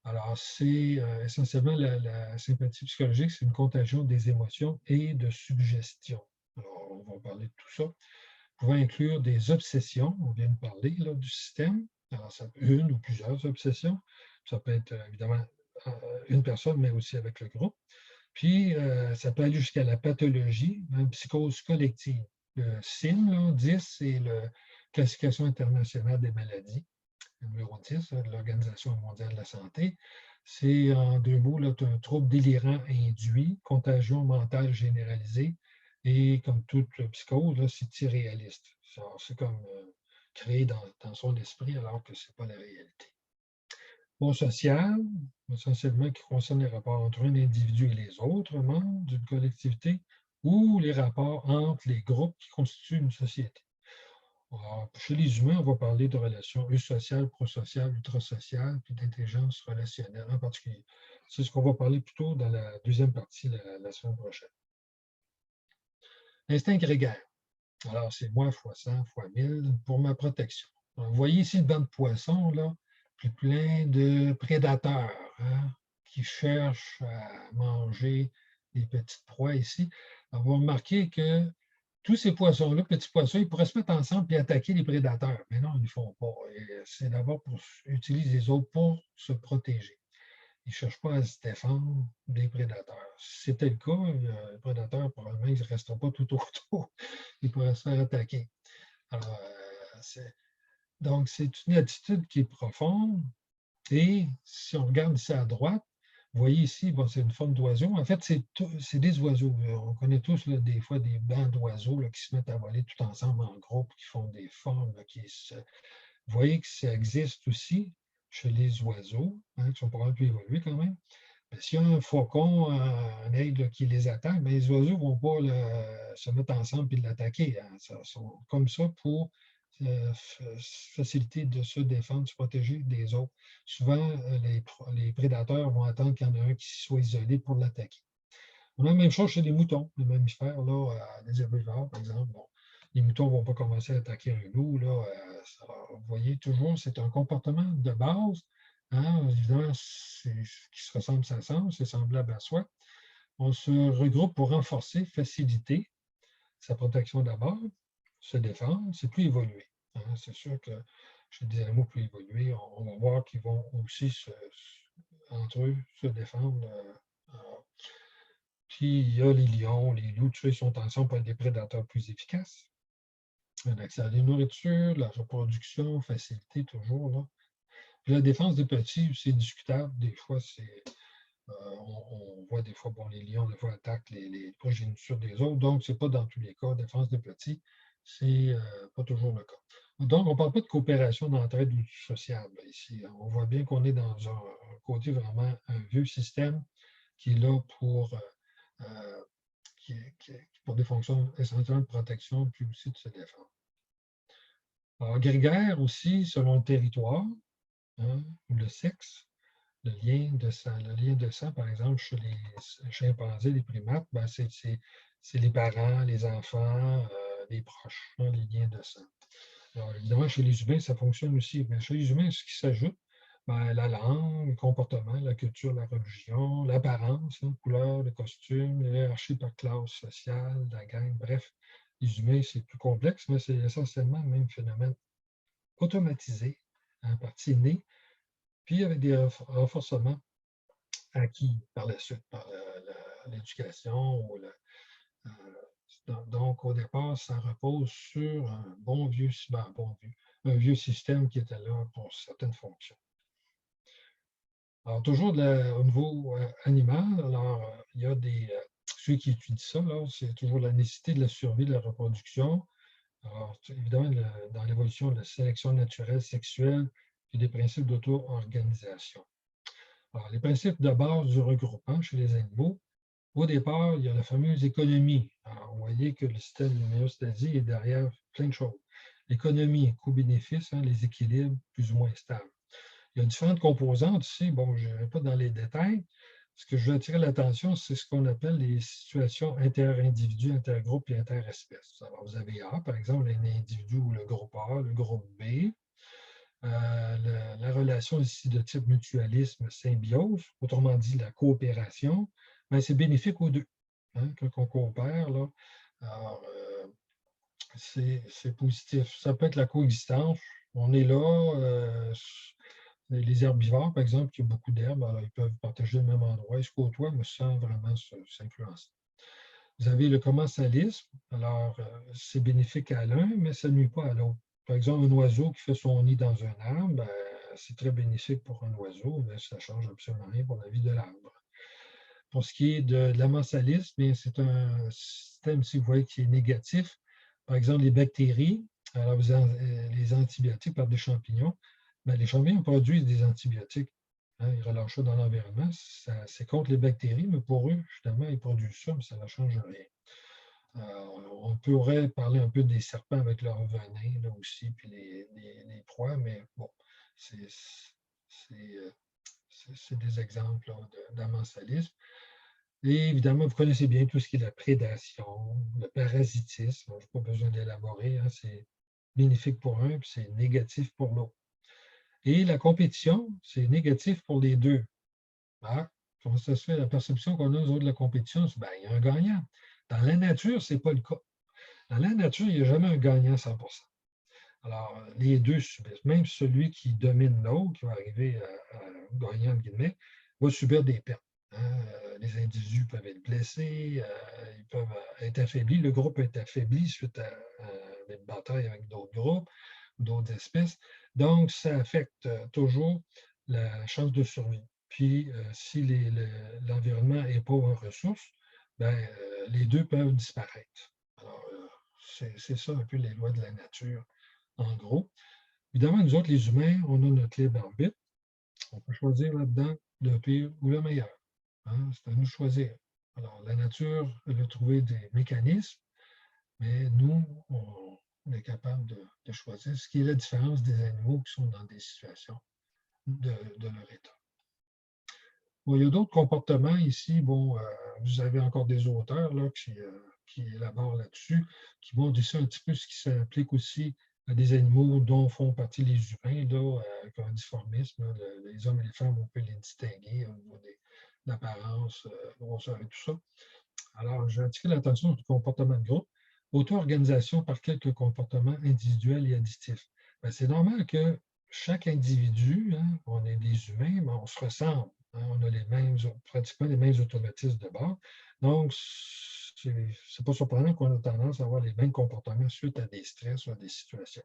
Alors, c'est essentiellement la sympathie psychologique, c'est une contagion des émotions et de suggestions. Alors, on va parler de tout ça. Pouvant inclure des obsessions, on vient de parler du système. Alors, ça peut être une ou plusieurs obsessions. Ça peut être évidemment une personne, mais aussi avec le groupe. Puis, ça peut aller jusqu'à la pathologie, une psychose collective. Le CIM, 10, c'est la Classification internationale des maladies, le numéro 10 de l'Organisation mondiale de la santé. C'est, en deux mots, un trouble délirant induit, contagion mentale généralisée, et comme toute psychose, c'est irréaliste. C'est comme créé dans son esprit alors que ce n'est pas la réalité. Bon, social, essentiellement qui concerne les rapports entre un individu et les autres membres d'une collectivité ou les rapports entre les groupes qui constituent une société. Alors, chez les humains, on va parler de relations eusociales, prosociales, ultrasociales, puis d'intelligence relationnelle en particulier. C'est ce qu'on va parler plutôt dans la deuxième partie la semaine prochaine. Instinct grégaire. Alors, c'est moi fois 100, fois 1000 pour ma protection. Alors, vous voyez ici le banc de poissons, là, puis plein de prédateurs, hein, qui cherchent à manger les petites proies ici. Alors, vous remarquez que tous ces poissons-là, petits poissons, ils pourraient se mettre ensemble et attaquer les prédateurs. Mais non, ils ne le font pas. C'est d'abord pour utiliser les autres pour se protéger. Ils ne cherchent pas à se défendre des prédateurs. Si c'était le cas, les prédateurs, probablement, ils ne resteront pas tout autour. Ils pourraient se faire attaquer. Alors, donc, c'est une attitude qui est profonde. Et si on regarde ici à droite, vous voyez ici, bon, c'est une forme d'oiseau. En fait, c'est des oiseaux. On connaît tous là, des fois des bancs d'oiseaux qui se mettent à voler tout ensemble en groupe, qui font des formes. Vous voyez que ça existe aussi chez les oiseaux, hein, qui sont probablement plus évolués quand même. S'il y a un faucon, un aigle qui les attaque, bien, les oiseaux ne vont pas se mettre ensemble et l'attaquer. Hein. Ils sont comme ça pour faciliter de se défendre, se protéger des autres. Souvent, les prédateurs vont attendre qu'il y en ait un qui soit isolé pour l'attaquer. On a la même chose chez les moutons, les mammifères, là, les herbivores, par exemple. Bon, les moutons ne vont pas commencer à attaquer un loup. Là, vous voyez, toujours, c'est un comportement de base. Hein, évidemment, ce qui se ressemble s'assemble, c'est semblable à soi. On se regroupe pour renforcer, faciliter sa protection d'abord, se défendre, c'est plus évolué. Hein. C'est sûr que chez des animaux plus évolués, on va voir qu'ils vont aussi entre eux se défendre. Puis il y a les lions, les loups, tout ça, ils sont ensemble pour être des prédateurs plus efficaces. L'accès à la nourriture, la reproduction, facilité toujours. Là. Puis la défense des petits, c'est discutable. Des fois, on voit des fois, bon, les lions, des fois, attaquent les progénitures des autres. Donc, ce n'est pas dans tous les cas. Défense des petits, ce n'est pas toujours le cas. Donc, on ne parle pas de coopération, d'entraide ou sociable ici. On voit bien qu'on est dans un côté vraiment un vieux système qui est là pour, pour des fonctions essentielles de protection, puis aussi de se défendre. Alors, grégaire aussi, selon le territoire, hein, ou le sexe, le lien de sang, par exemple, chez les chimpanzés, les primates, ben, c'est les parents, les enfants, les proches, hein, les liens de sang. Alors, évidemment, chez les humains, ça fonctionne aussi. Mais chez les humains, ce qui s'ajoute, ben, la langue, le comportement, la culture, la religion, l'apparence, la couleur, le costume, la hiérarchie par classe sociale, la gang, bref. Les humains, c'est plus complexe, mais c'est essentiellement le même phénomène automatisé, en partie né, puis avec des renforcements acquis par la suite, par l'éducation. Donc, au départ, ça repose sur un un vieux système qui était là pour certaines fonctions. Alors, toujours au niveau animal, alors, il y a ceux qui étudient ça, c'est toujours la nécessité de la survie, de la reproduction. Alors, évidemment, dans l'évolution de la sélection naturelle sexuelle, il y a des principes d'auto-organisation. Alors, les principes de base du regroupement chez les animaux, au départ, il y a la fameuse économie. Alors, vous voyez que le système de l'homéostasie est derrière plein de choses. L'économie, coût-bénéfice, hein, les équilibres plus ou moins stables. Il y a différentes composantes ici. Bon, je ne vais pas dans les détails. Ce que je veux attirer l'attention, c'est ce qu'on appelle les situations inter-individus, intergroupes et interespèces. Alors, vous avez A, par exemple, l'individu ou le groupe A, le groupe B. La relation ici de type mutualisme, symbiose, autrement dit la coopération, ben, c'est bénéfique aux deux. Hein, quand on coopère, là, alors, c'est positif. Ça peut être la coexistence. On est là, les herbivores, par exemple, qui ont beaucoup d'herbes, alors ils peuvent partager le même endroit, ils se côtoient, mais sans vraiment s'influencer. Vous avez le commensalisme. Alors, c'est bénéfique à l'un, mais ça ne nuit pas à l'autre. Par exemple, un oiseau qui fait son nid dans un arbre, ben, c'est très bénéfique pour un oiseau, mais ça ne change absolument rien pour la vie de l'arbre. Pour ce qui est de l'amensalisme, c'est un système, si vous voyez, qui est négatif. Par exemple, les bactéries, alors les antibiotiques par des champignons, ben, les champignons produisent des antibiotiques. Hein, ils relâchent ça dans l'environnement. C'est contre les bactéries, mais pour eux, justement, ils produisent ça, mais ça ne change rien. On pourrait parler un peu des serpents avec leur venin, là aussi, puis les proies, mais bon, c'est des exemples d'amensalisme. Et évidemment, vous connaissez bien tout ce qui est la prédation, le parasitisme. Je n'ai pas besoin d'élaborer. Hein, c'est bénéfique pour un, puis c'est négatif pour l'autre. Et la compétition, c'est négatif pour les deux. Ah, comment ça se fait? La perception qu'on a, nous autres, de la compétition, c'est ben, il y a un gagnant. Dans la nature, ce n'est pas le cas. Dans la nature, il n'y a jamais un gagnant à 100 pour cent. Alors, les deux subissent. Même celui qui domine l'autre, qui va arriver à gagner, entre guillemets, va subir des pertes. Hein. Les individus peuvent être blessés, ils peuvent être affaiblis. Le groupe est affaibli suite à une bataille avec d'autres groupes ou d'autres espèces. Donc, ça affecte toujours la chance de survie. Puis, si l'environnement est pauvre en ressources, ben, les deux peuvent disparaître. Alors, c'est ça un peu les lois de la nature en gros. Évidemment, nous autres, les humains, on a notre libre arbitre. On peut choisir là-dedans le pire ou le meilleur. Hein? C'est à nous de choisir. Alors, la nature, elle a trouvé des mécanismes, mais nous, on est capable de choisir, ce qui est la différence des animaux qui sont dans des situations de leur état. Bon, il y a d'autres comportements ici. Bon, vous avez encore des auteurs là, qui élaborent là-dessus, qui montrent ici un petit peu ce qui s'applique aussi à des animaux dont font partie les humains, là, avec un difformisme. Là, les hommes et les femmes, on peut les distinguer au niveau de l'apparence, grosseur et tout ça. Alors, j'ai attiré l'attention du comportement de groupe, auto-organisation par quelques comportements individuels et additifs. Ben, c'est normal que chaque individu, hein, on est des humains, mais on se ressemble. Hein, on a pratiquement les mêmes automatismes de base. Donc, c'est pas surprenant qu'on a tendance à avoir les mêmes comportements suite à des stress ou à des situations.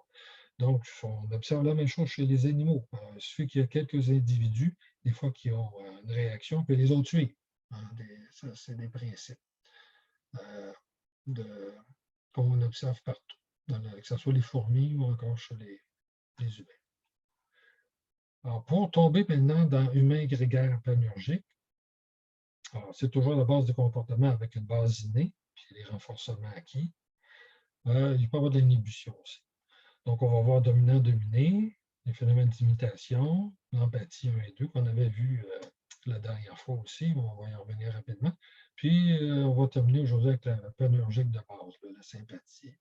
Donc, on observe la même chose chez les animaux. Il suffit qu'il y a quelques individus, des fois, qui ont une réaction, puis les autres suivent. Hein, ça, c'est des principes qu'on observe partout, que ce soit les fourmis ou encore chez les humains. Alors, pour tomber maintenant dans humain grégaire panurgique, c'est toujours la base du comportement avec une base innée, puis les renforcements acquis. Il peut y avoir de l'inhibition aussi. Donc, on va voir dominant-dominé, les phénomènes d'imitation, l'empathie 1 et 2 qu'on avait vu la dernière fois aussi, on va y revenir rapidement. Puis, on va terminer aujourd'hui avec la panurgique de base, la sympathie,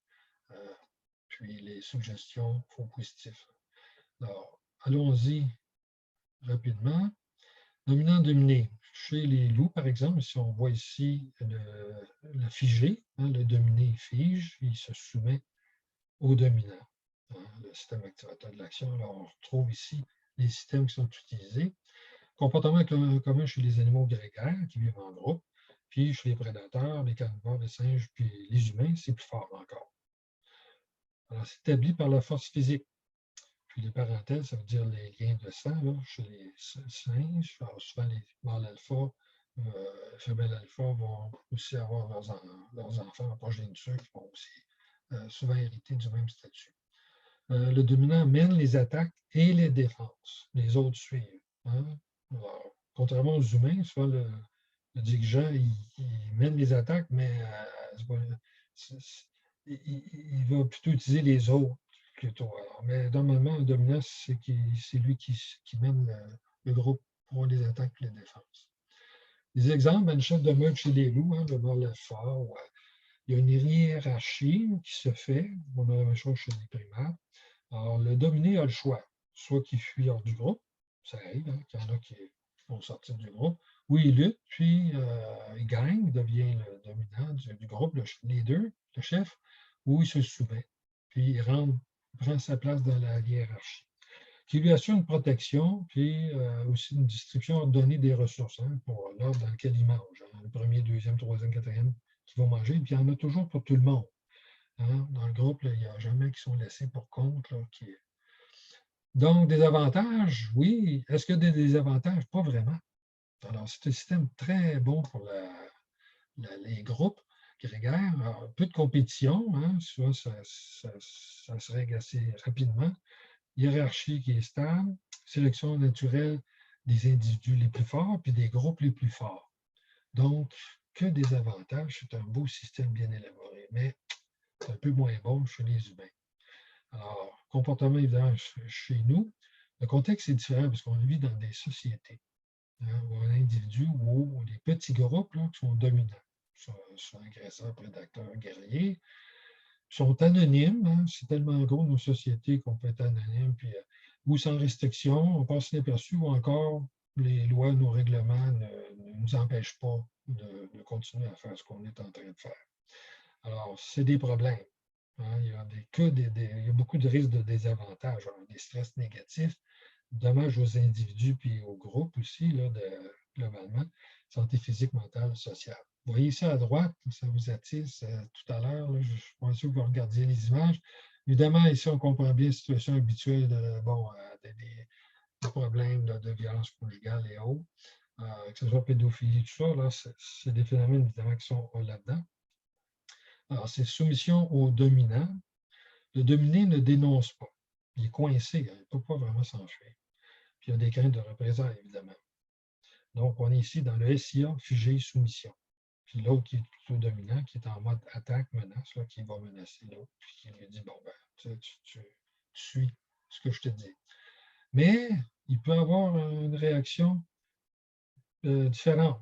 puis les suggestions faux positifs. Alors, allons-y rapidement. Dominant-dominé. Chez les loups, par exemple, si on voit ici le figé, hein, le dominé fige, il se soumet au dominant. Hein, le système activateur de l'action. Alors, on retrouve ici les systèmes qui sont utilisés. Comportement commun chez les animaux grégaires qui vivent en groupe, puis chez les prédateurs, les carnivores, les singes, puis les humains, c'est plus fort encore. Alors, c'est établi par la force physique. Puis les parenthèses, ça veut dire les liens de sang là, chez les singes. Alors, souvent, les mâles alpha, femelles alpha vont aussi avoir leurs enfants en progéniture qui vont aussi souvent hériter du même statut. Le dominant mène les attaques et les défenses. Les autres suivent. Hein? Alors, contrairement aux humains, souvent le dirigeant, il mène les attaques, mais il va plutôt utiliser les autres plutôt. Alors, mais normalement, un dominant, c'est lui qui mène le groupe pour les attaques et les défenses. Des exemples, une chef de meute chez les loups, hein, le mâle alpha, il y a une hiérarchie qui se fait. On a la même chose chez les primates. Alors, le dominé a le choix, soit qu'il fuit hors du groupe, ça arrive, hein, qu'il y en a qui vont sortir du groupe, ou il lutte, puis il gagne, devient le dominant du groupe, le leader, le chef, ou il se soumet, puis il prend sa place dans la hiérarchie, qui lui assure une protection, puis aussi une distribution ordonnée des ressources hein, pour l'ordre dans lequel il mange. Hein, le premier, deuxième, troisième, quatrième qui vont manger, puis il y en a toujours pour tout le monde. Hein, dans le groupe, là, il n'y a jamais qui sont laissés pour compte. Là, Donc, des avantages, oui. Est-ce qu'il y a des désavantages? Pas vraiment. Alors, c'est un système très bon pour les groupes grégaires. Alors, peu de compétition, hein, souvent ça se règle assez rapidement. Hiérarchie qui est stable, sélection naturelle des individus les plus forts, puis des groupes les plus forts. Donc, que des avantages. C'est un beau système bien élaboré, mais c'est un peu moins bon chez les humains. Alors, comportement évidemment chez nous, le contexte est différent parce qu'on vit dans des sociétés, hein, où un individu ou les petits groupes là, qui sont dominants, sont agresseurs, prédateurs, guerriers, sont anonymes. Hein, c'est tellement gros nos sociétés qu'on peut être anonyme, puis ou sans restriction, on passe inaperçu, ou encore les lois, nos règlements ne nous empêchent pas de continuer à faire ce qu'on est en train de faire. Alors, c'est des problèmes. Hein. Il y a, il y a beaucoup de risques de désavantages, hein, des stress négatifs, dommages aux individus puis aux groupes aussi, là, globalement, santé physique, mentale, sociale. Vous voyez ici à droite, ça vous attise tout à l'heure, je suis pas sûr que vous regardiez les images. Évidemment, ici, on comprend bien la situation habituelle des problèmes de violence conjugale et autres, que ce soit pédophilie, tout ça, là, c'est des phénomènes évidemment qui sont là-dedans. Alors, c'est soumission au dominant. Le dominé ne dénonce pas. Il est coincé, hein, il ne peut pas vraiment s'enfuir. Puis il y a des craintes de représailles, évidemment. Donc, on est ici dans le SIA, figé, soumission. Puis l'autre qui est plutôt dominant, qui est en mode attaque, menace, là, qui va menacer l'autre, puis qui lui dit, bon, ben, tu suis ce que je te dis. Mais il peut avoir une réaction différente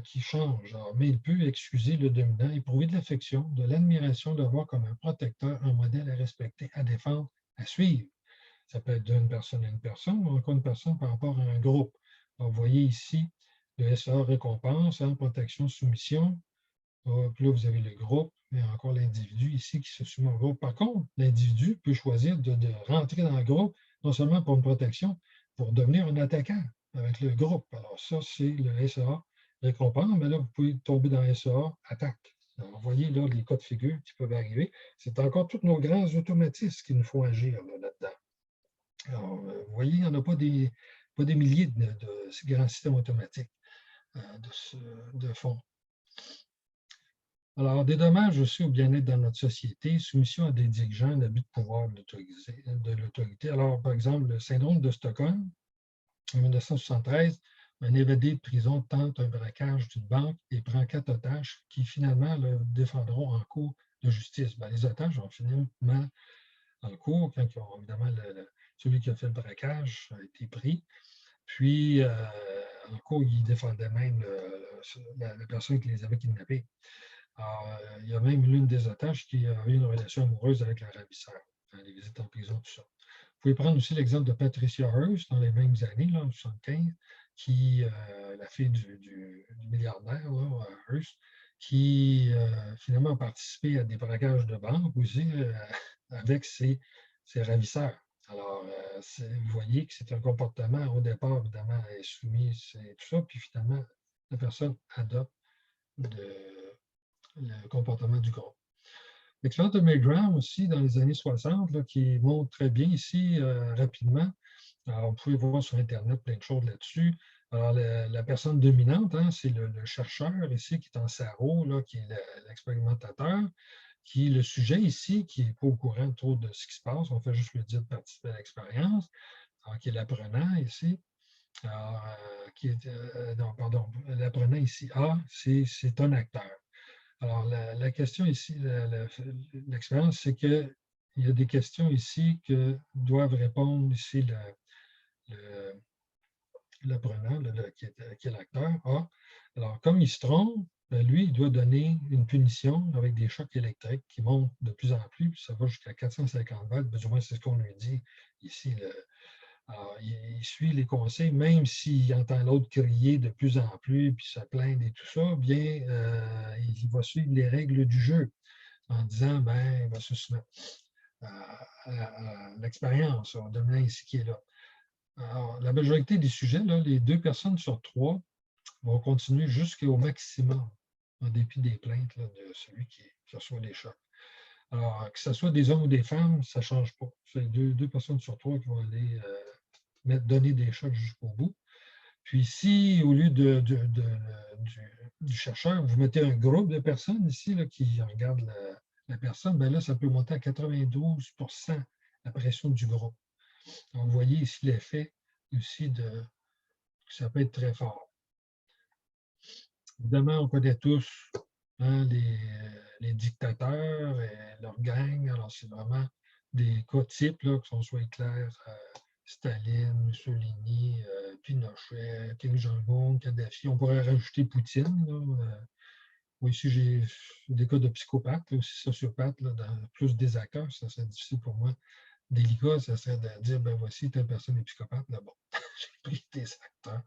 qui change. Alors, mais il peut excuser le dominant, éprouver de l'affection, de l'admiration, de le voir comme un protecteur, un modèle à respecter, à défendre, à suivre. Ça peut être d'une personne à une personne, ou encore une personne par rapport à un groupe. Donc, vous voyez ici le SA récompense, hein, protection, soumission. Puis là, vous avez le groupe et encore l'individu ici qui se soumet au groupe. Par contre, l'individu peut choisir de rentrer dans le groupe, non seulement pour une protection, pour devenir un attaquant avec le groupe. Alors ça, c'est le SAA récompense, mais là, vous pouvez tomber dans le SAA attaque. Alors, vous voyez là les cas de figure qui peuvent arriver. C'est encore tous nos grands automatismes qu'il nous faut agir là-dedans. Alors, vous voyez, il n'y en a pas des milliers de ces grands systèmes automatiques de fond. Alors, des dommages aussi au bien-être dans notre société, soumission à des dirigeants, l'abus de pouvoir de l'autorité. Alors, par exemple, le syndrome de Stockholm, en 1973, un évadé de prison tente un braquage d'une banque et prend 4 otages qui finalement le défendront en cours de justice. Ben, les otages ont finalement en cours quand évidemment celui qui a fait le braquage a été pris. Puis, en cours, il défendait même la personne qui les avait kidnappés. Alors, il y a même l'une des otages qui a eu une relation amoureuse avec la ravisseur, hein, les visites en prison, tout ça. Vous pouvez prendre aussi l'exemple de Patricia Hearst dans les mêmes années, là, en 1975, qui, la fille du milliardaire, là, Hearst, qui finalement a participé à des braquages de banque aussi avec ses ravisseurs. Alors, vous voyez que c'est un comportement, au départ, évidemment, insoumis et tout ça, puis finalement, la personne adopte le comportement du groupe. L'expérience de Milgram aussi dans les années 60, là, qui montre très bien ici rapidement. Alors, vous pouvez voir sur Internet plein de choses là-dessus. Alors, la personne dominante, hein, c'est le chercheur ici qui est en sarreau, là, qui est l'expérimentateur, qui est le sujet ici, qui n'est pas au courant trop de ce qui se passe. On fait juste lui dire de participer à l'expérience. Alors, qui est l'apprenant ici. Alors, non, pardon, l'apprenant ici, A, c'est un acteur. Alors, la question ici, l'expérience, c'est qu'il y a des questions ici que doivent répondre ici l'apprenant, qui est l'acteur A. Alors, comme il se trompe, ben, lui, il doit donner une punition avec des chocs électriques qui montent de plus en plus, puis ça va jusqu'à 450 volts, du moins c'est ce qu'on lui dit ici. Alors, il suit les conseils, même s'il entend l'autre crier de plus en plus, puis se plaindre et tout ça, bien, il va suivre les règles du jeu en disant, ben, il va se soumettre à l'expérience, au dominant ici qui est là. Alors, la majorité des sujets, là, les 2 personnes sur 3 vont continuer jusqu'au maximum, en dépit des plaintes là, de celui qui reçoit les chocs. Alors, que ce soit des hommes ou des femmes, ça ne change pas. C'est 2 personnes sur 3 qui vont aller donner des chocs jusqu'au bout. Puis si, au lieu du chercheur, vous mettez un groupe de personnes ici là, qui regardent la personne, bien là, ça peut monter à 92 la pression du groupe. Donc, vous voyez ici l'effet aussi que ça peut être très fort. Évidemment, on connaît tous hein, les dictateurs et leurs gangs. Alors, c'est vraiment des cas types, là, que ce soit Hitler, Staline, Mussolini, Pinochet, Kim Jong-un, Kadhafi. On pourrait rajouter Poutine. Là. Oui, ici, j'ai des cas de psychopathes, aussi sociopathes, là, dans plus des acteurs. Ça serait difficile pour moi délicat, ça serait de dire, ben voici, telle personne est psychopathe. Là, bon, j'ai pris des acteurs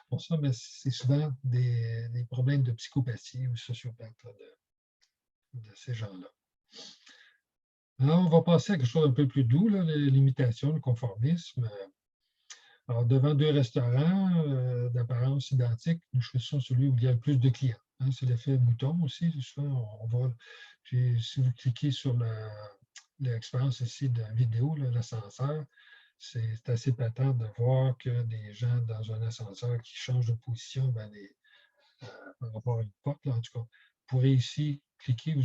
pour ça, mais c'est souvent des problèmes de psychopathie ou sociopathe là, de ces gens-là. Alors, on va passer à quelque chose d'un peu plus doux, là, l'imitation, le conformisme. Alors, devant deux restaurants d'apparence identique, nous choisissons celui où il y a le plus de clients. Hein, c'est l'effet mouton aussi. Souvent, si vous cliquez sur l'expérience ici de vidéo, l'ascenseur, c'est assez patent de voir que des gens dans un ascenseur qui changent de position par rapport à une porte, là, en tout cas, vous pourrez ici cliquer ou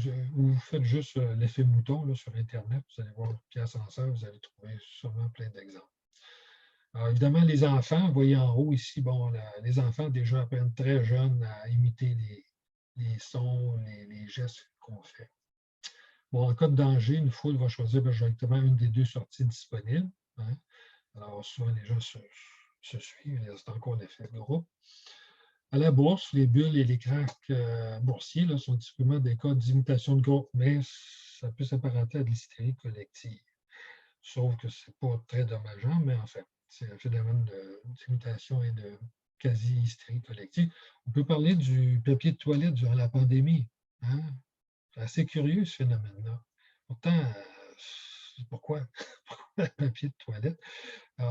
vous faites juste l'effet mouton là, sur Internet. Vous allez voir Pierre Ascenseur, vous allez trouver sûrement plein d'exemples. Alors, évidemment, les enfants, vous voyez en haut ici, bon, les enfants déjà apprennent très jeunes à imiter les sons, les gestes qu'on fait. Bon, en cas de danger, une foule va choisir directement une des deux sorties disponibles. Hein. Alors, souvent, les gens se suivent, c'est encore l'effet de groupe. À la bourse, les bulles et les cracks boursiers là, sont typiquement des cas d'imitation de groupe, mais ça peut s'apparenter à de l'hystérie collective. Sauf que ce n'est pas très dommageant, mais en fait, c'est un phénomène d'imitation et de quasi-hystérie collective. On peut parler du papier de toilette durant la pandémie. Hein? C'est assez curieux ce phénomène-là. Pourtant, pourquoi? Pourquoi le papier de toilette?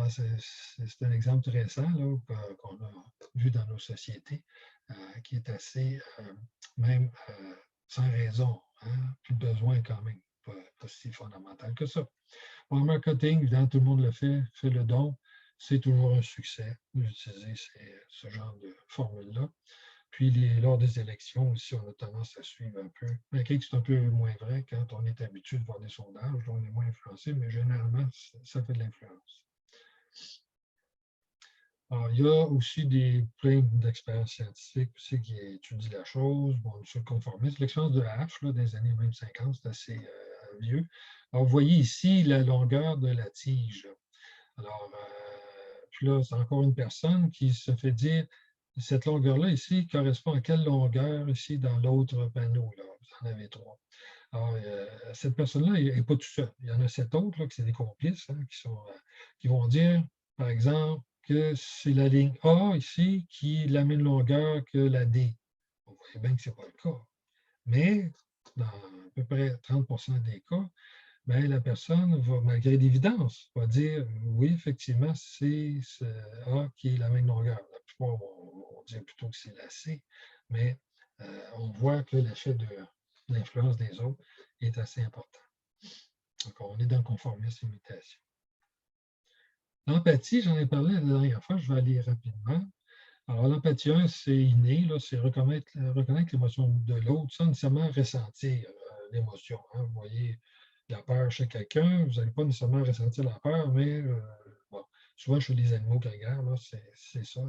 C'est un exemple très récent qu'on a vu dans nos sociétés qui est assez, même sans raison, hein? Plus besoin quand même, pas si fondamental que ça. En marketing, évidemment, tout le monde le fait le don, c'est toujours un succès d'utiliser ce genre de formule-là. Puis lors des élections aussi, on a tendance à suivre un peu, malgré que c'est un peu moins vrai quand on est habitué de voir des sondages, on est moins influencé, mais généralement, ça fait de l'influence. Alors, il y a aussi plein d'expériences scientifiques aussi qui étudient la chose. Bon, sur le conformisme, l'expérience de H là, des années 50, c'est assez vieux. Alors, vous voyez ici la longueur de la tige. Alors, puis là, c'est encore une personne qui se fait dire cette longueur-là ici correspond à quelle longueur ici dans l'autre panneau. Là? Vous en avez trois. Alors, cette personne-là n'est pas tout seul. Il y en a 7 autres, là, qui sont des complices, hein, qui vont dire, par exemple, que c'est la ligne A ici qui est la même longueur que la D. Vous voyez bien que ce n'est pas le cas. Mais dans à peu près 30 des cas, ben, la personne va, malgré l'évidence, va dire oui, effectivement, c'est A qui est la même longueur. La plupart vont dire plutôt que c'est la C, mais on voit que l'effet de l'influence des autres est assez important. Donc, on est dans le conformisme imitation. L'empathie, j'en ai parlé la dernière fois, je vais aller rapidement. Alors, l'empathie 1, c'est inné, c'est reconnaître l'émotion de l'autre sans nécessairement ressentir l'émotion. Hein. Vous voyez la peur chez quelqu'un, vous n'allez pas nécessairement ressentir la peur, mais bon, souvent chez les animaux grégaires, c'est ça,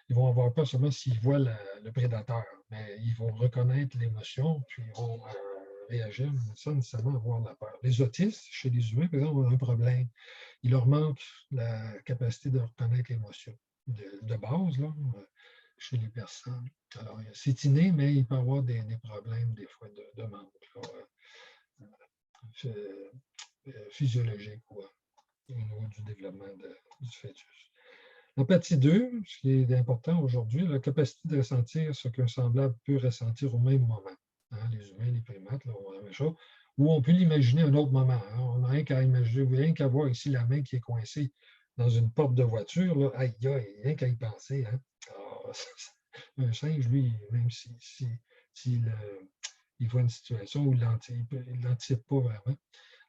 ils vont avoir peur seulement s'ils voient le prédateur, mais ils vont reconnaître l'émotion, puis ils vont réagir sans nécessairement avoir la peur. Les autistes, chez les humains, par exemple, ont un problème. Il leur manque la capacité de reconnaître l'émotion de base là, chez les personnes. Alors, c'est inné, mais il peut y avoir des problèmes des fois de manque physiologiques au niveau du développement du fœtus. L'empathie 2, ce qui est important aujourd'hui, la capacité de ressentir ce qu'un semblable peut ressentir au même moment. Hein, les humains, les primates, là, on a la même chose. Ou on peut l'imaginer à un autre moment. Hein. On n'a rien qu'à imaginer, rien qu'à voir ici la main qui est coincée dans une porte de voiture. Là. Aïe, aïe, rien qu'à y penser. Hein. Alors, un singe, lui, même s'il il voit une situation où il ne l'anticipe pas vraiment.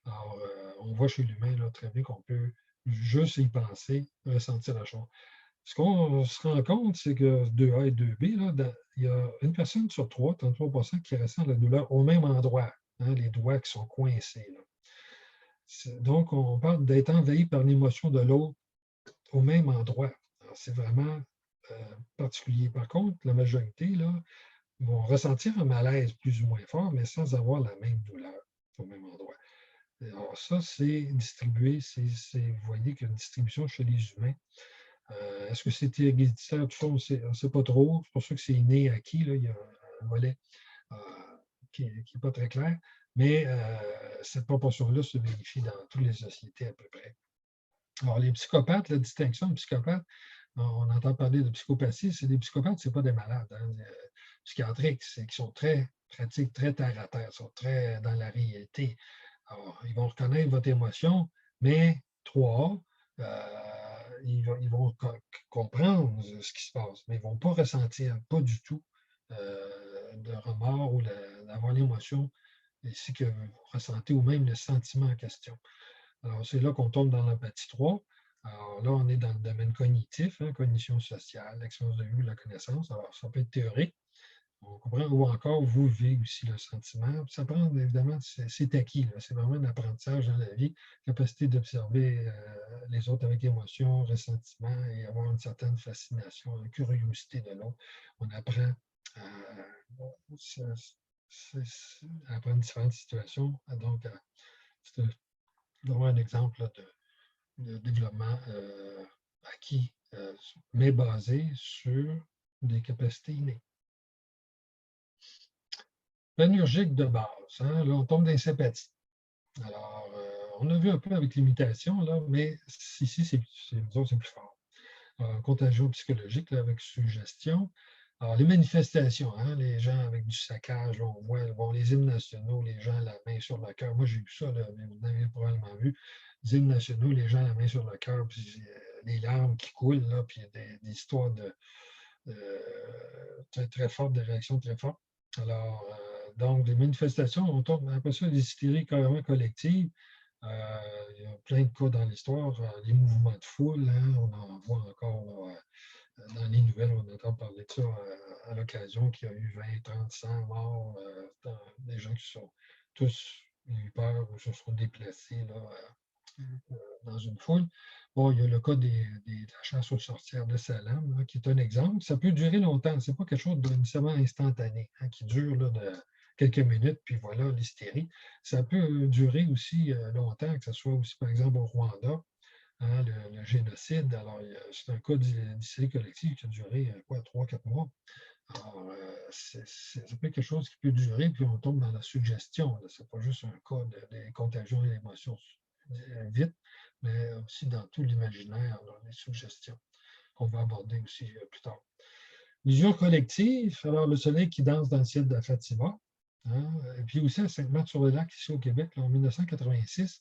Alors, on voit chez l'humain très bien qu'on peut juste y penser, ressentir la chose. Ce qu'on se rend compte, c'est que 2A et 2B, là, il y a une personne sur 3, 33%, qui ressent la douleur au même endroit, hein, les doigts qui sont coincés. Là. Donc, on parle d'être envahi par l'émotion de l'autre au même endroit. C'est vraiment particulier. Par contre, la majorité là, vont ressentir un malaise plus ou moins fort, mais sans avoir la même douleur au même endroit. Alors ça, c'est distribué, vous voyez qu'il y a une distribution chez les humains. Est-ce que c'est héréditaire? Tout ça, on ne sait pas trop. C'est pour ça que c'est inné acquis. Là. Il y a un volet qui n'est pas très clair, mais cette proportion-là se vérifie dans toutes les sociétés à peu près. Alors, les psychopathes, la distinction de psychopathes, on entend parler de psychopathie, c'est des psychopathes, ce n'est pas des malades psychiatriques, c'est qu'ils sont très pratiques, très terre à terre, sont très dans la réalité. Alors, ils vont reconnaître votre émotion, mais trois, ils vont comprendre ce qui se passe, mais ils ne vont pas ressentir, pas du tout, de remords ou d'avoir l'émotion ici que vous ressentez, ou même le sentiment en question. Alors, c'est là qu'on tombe dans l'empathie 3. Alors là, on est dans le domaine cognitif, cognition sociale, l'expérience de vue, la connaissance. Alors, ça peut être théorique, on comprend, ou encore vous vivez aussi le sentiment. Ça prend, évidemment, c'est acquis. C'est vraiment un apprentissage dans la vie, capacité d'observer les autres avec émotion, ressentiment et avoir une certaine fascination, une curiosité de l'autre. On apprend à apprendre différentes situations. Donc, c'est d'avoir un exemple là, de développement acquis, mais basé sur des capacités innées. Panurgique de base, là, on tombe dans les sympathies. Alors, on a vu un peu avec l'imitation, là, mais ici, c'est plus fort. Contagion psychologique là, avec suggestion. Alors, les manifestations, les gens avec du saccage, là, on voit les hymnes nationaux, les gens la main sur le cœur. Moi, j'ai vu ça, là, mais vous avez probablement vu. Les hymnes nationaux, les gens la main sur le cœur, puis les larmes qui coulent, là, puis des histoires très, très fortes, des réactions très fortes. Alors, donc, les manifestations, on tombe un peu ça, des hystéries carrément collectives. Il y a plein de cas dans l'histoire, les mouvements de foule, on en voit encore dans les nouvelles, on entend parler de ça à l'occasion qu'il y a eu 20, 30, 100 morts, des gens qui sont tous eu peur ou se sont déplacés là, dans une foule. Bon, il y a le cas de la chasse aux sorcières de Salem, là, qui est un exemple. Ça peut durer longtemps. Ce n'est pas quelque chose de nécessairement instantané, qui dure là, de quelques minutes, puis voilà, l'hystérie. Ça peut durer aussi longtemps, que ce soit aussi, par exemple, au Rwanda, le génocide. Alors, c'est un cas d'hystérie collective qui a duré, 3-4 mois. Alors, ça peut être quelque chose qui peut durer, puis on tombe dans la suggestion. Ce n'est pas juste un cas de contagion et d'émotions vite, mais aussi dans tout l'imaginaire, les suggestions qu'on va aborder aussi plus tard. Vision collective, alors le soleil qui danse dans le ciel de Fatima, et puis aussi à Sainte-Marthe-sur-le-Lac, ici au Québec, là, en 1986,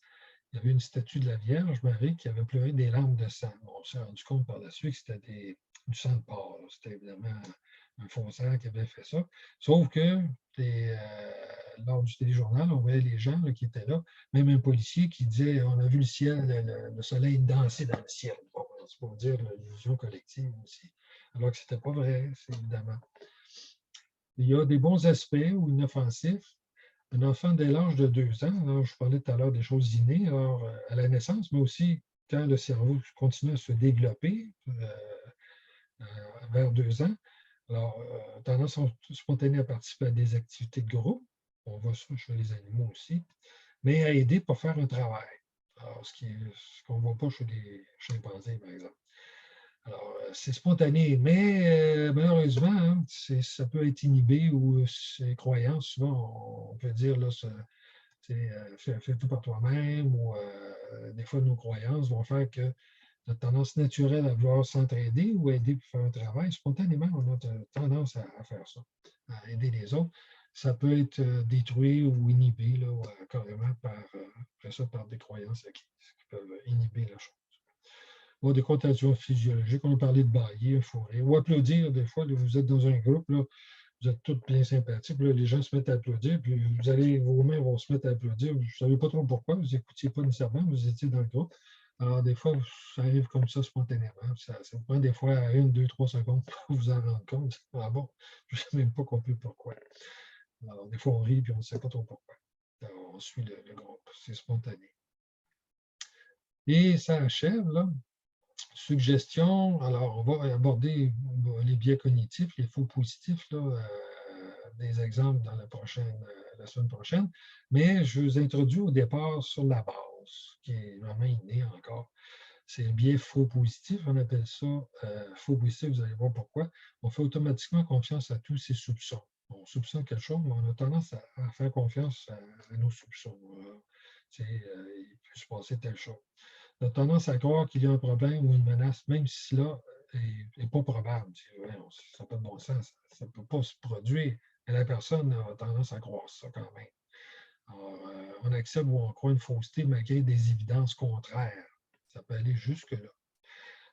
il y avait une statue de la Vierge Marie qui avait pleuré des larmes de sang. Bon, on s'est rendu compte par la suite que c'était du sang de porc. C'était évidemment un faussaire qui avait fait ça. Sauf que lors du téléjournal, on voyait les gens là, qui étaient là, même un policier qui disait on a vu le ciel, le soleil danser dans le ciel. Bon, c'est pour dire l'illusion collective aussi. Alors que ce n'était pas vrai, c'est évidemment. Il y a des bons aspects ou inoffensifs. Un enfant dès l'âge de 2 ans, alors je parlais tout à l'heure des choses innées, alors, à la naissance, mais aussi quand le cerveau continue à se développer vers 2 ans. Alors, tendance spontanée à participer à des activités de groupe. On voit ça chez les animaux aussi, mais à aider pour faire un travail. Alors, ce qu'on ne voit pas chez les chimpanzés, par exemple. Alors, c'est spontané, mais malheureusement, ça peut être inhibé ou ces croyances, souvent, on peut dire, là, fais tout par toi-même, ou des fois, nos croyances vont faire que notre tendance naturelle à vouloir s'entraider ou aider pour faire un travail, spontanément, on a tendance à faire ça, à aider les autres. Ça peut être détruit ou inhibé là, carrément par des croyances qui peuvent inhiber la chose. Ou des contagions physiologiques, on a parlé de bailler, fourrer, ou applaudir. Des fois, là, vous êtes dans un groupe, là, vous êtes tous bien sympathiques, là, les gens se mettent à applaudir, puis vos mains vont se mettre à applaudir. Vous ne savez pas trop pourquoi, vous n'écoutiez pas nécessairement, vous étiez dans le groupe. Alors, des fois, ça arrive comme ça spontanément. Ça prend des fois 1, 2, 3 secondes pour vous en rendre compte. Ah bon, je ne sais même pas compris pourquoi. Alors, des fois, on rit, puis on ne sait pas trop pourquoi. Alors, on suit le groupe, c'est spontané. Et ça achève, là. Suggestion, alors on va aborder les biais cognitifs, les faux positifs, là, des exemples dans la semaine prochaine, mais je vous introduis au départ sur la base, qui est vraiment innée encore. C'est le biais faux positif, on appelle ça faux positif, vous allez voir pourquoi. On fait automatiquement confiance à tous ces soupçons. On soupçonne quelque chose, mais on a tendance à faire confiance à nos soupçons. Il peut se passer telle chose. On a tendance à croire qu'il y a un problème ou une menace, même si cela n'est pas probable. Ouais, ça n'a pas de bon sens, ça ne peut pas se produire. Mais la personne a tendance à croire ça quand même. Alors, on accepte ou on croit une fausseté malgré des évidences contraires. Ça peut aller jusque-là.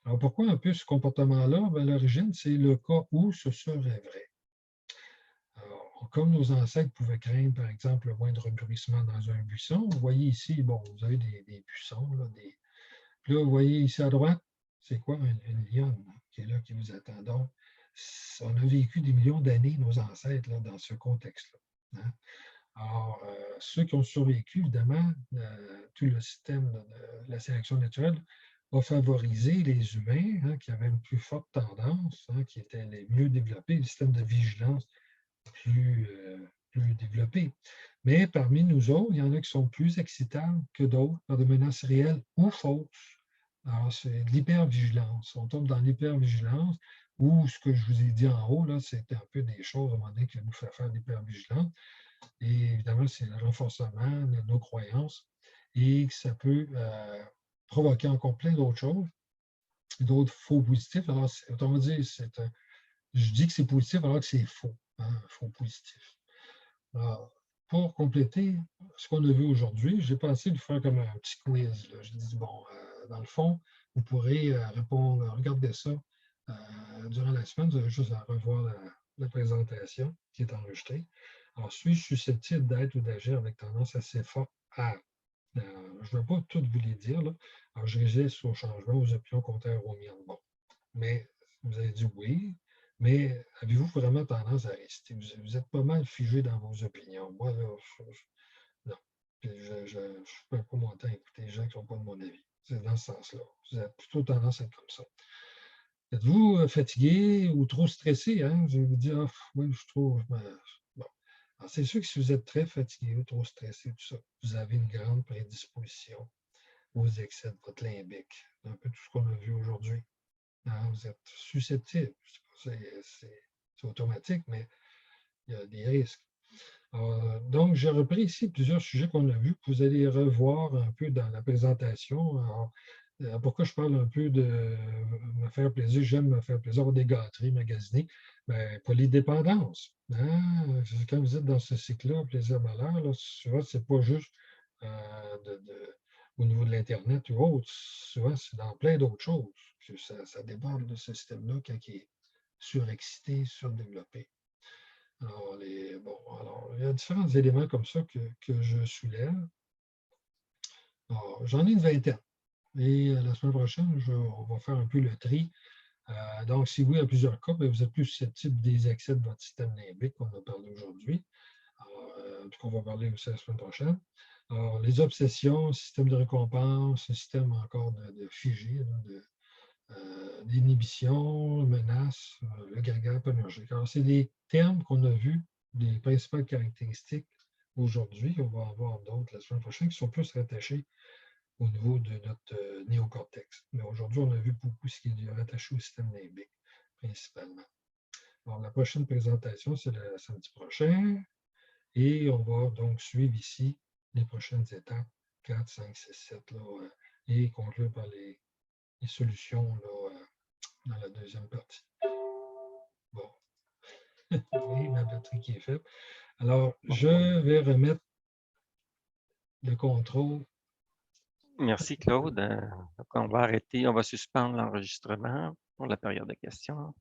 Alors, pourquoi un peu ce comportement-là? Ben, l'origine, c'est le cas où ce serait vrai. Alors, comme nos ancêtres pouvaient craindre, par exemple, le moindre bruissement dans un buisson, vous voyez ici, bon, vous avez des buissons, là, puis là, vous voyez ici à droite, c'est quoi une lionne qui est là, qui vous attend. Donc, on a vécu des millions d'années, nos ancêtres, là, dans ce contexte-là. Hein? Alors, ceux qui ont survécu, évidemment, tout le système de la sélection naturelle a favorisé les humains hein, qui avaient une plus forte tendance, hein, qui étaient les mieux développés, le système de vigilance plus développé. Mais parmi nous autres, il y en a qui sont plus excitables que d'autres par des menaces réelles ou fausses. Alors, c'est de l'hypervigilance. On tombe dans l'hypervigilance ou ce que je vous ai dit en haut, là, c'est un peu des choses à un moment donné qui nous fait faire l'hypervigilance. Et évidemment, c'est le renforcement de nos croyances et ça peut provoquer encore plein d'autres choses, d'autres faux positifs. Alors, autrement dit, je dis que c'est positif alors que c'est faux, hein, faux positif. Alors, pour compléter ce qu'on a vu aujourd'hui, j'ai pensé de faire comme un petit quiz. Là. Je dis, bon, dans le fond, vous pourrez répondre, regarder ça durant la semaine, vous avez juste à revoir la présentation qui est enregistrée. Alors, suis-je susceptible d'être ou d'agir avec tendance assez forte à. Je ne vais pas tout vous les dire. Là. Alors, je résiste au changement, aux opinions contraires aux miennes. Bon. Mais vous avez dit oui, mais avez-vous vraiment tendance à rester? Vous êtes pas mal figé dans vos opinions. Moi, là, non. Puis je ne suis pas mon temps à écouter les gens qui n'ont pas de mon avis. C'est dans ce sens-là. Vous avez plutôt tendance à être comme ça. Êtes-vous fatigué ou trop stressé? Hein? Je vais vous dire, oui, je trouve. Bon. Alors, c'est sûr que si vous êtes très fatigué ou trop stressé, tout ça, vous avez une grande prédisposition aux excès de votre limbique. C'est un peu tout ce qu'on a vu aujourd'hui. Hein, vous êtes susceptible. C'est automatique, mais il y a des risques. Donc, j'ai repris ici plusieurs sujets qu'on a vus, que vous allez revoir un peu dans la présentation. Alors, pourquoi je parle un peu de me faire plaisir? J'aime me faire plaisir, avoir des gâteries, magasiner. Bien, pour les dépendances. Hein? Quand vous êtes dans ce cycle-là, plaisir-malheur, souvent, ce n'est pas juste au niveau de l'Internet ou autre. Souvent, c'est dans plein d'autres choses. Ça déborde de ce système-là quand il est surexcité, surdéveloppé. Alors, il y a différents éléments comme ça que je soulève. Alors, j'en ai une vingtaine. Et la semaine prochaine, on va faire un peu le tri. Donc, si oui, à plusieurs cas, bien, vous êtes plus susceptible des excès de votre système limbique qu'on a parlé aujourd'hui. Puis qu'on va parler aussi la semaine prochaine. Alors, les obsessions, système de récompense, système encore de figé, d'inhibition, menace, le gap énergique. Alors, c'est des termes qu'on a vus, les principales caractéristiques aujourd'hui. On va en voir d'autres la semaine prochaine qui sont plus rattachés au niveau de notre néocortex. Mais aujourd'hui, on a vu beaucoup ce qui est rattaché au système limbique, principalement. Alors, la prochaine présentation, c'est le samedi prochain. Et on va donc suivre ici les prochaines étapes, 4, 5, 6, 7, là, et conclure par les solutions là, dans la deuxième partie. Bon. Oui, ma batterie qui est faite. Alors, je vais remettre le contrôle. Merci, Claude. Donc, on va arrêter, on va suspendre l'enregistrement pour la période de questions.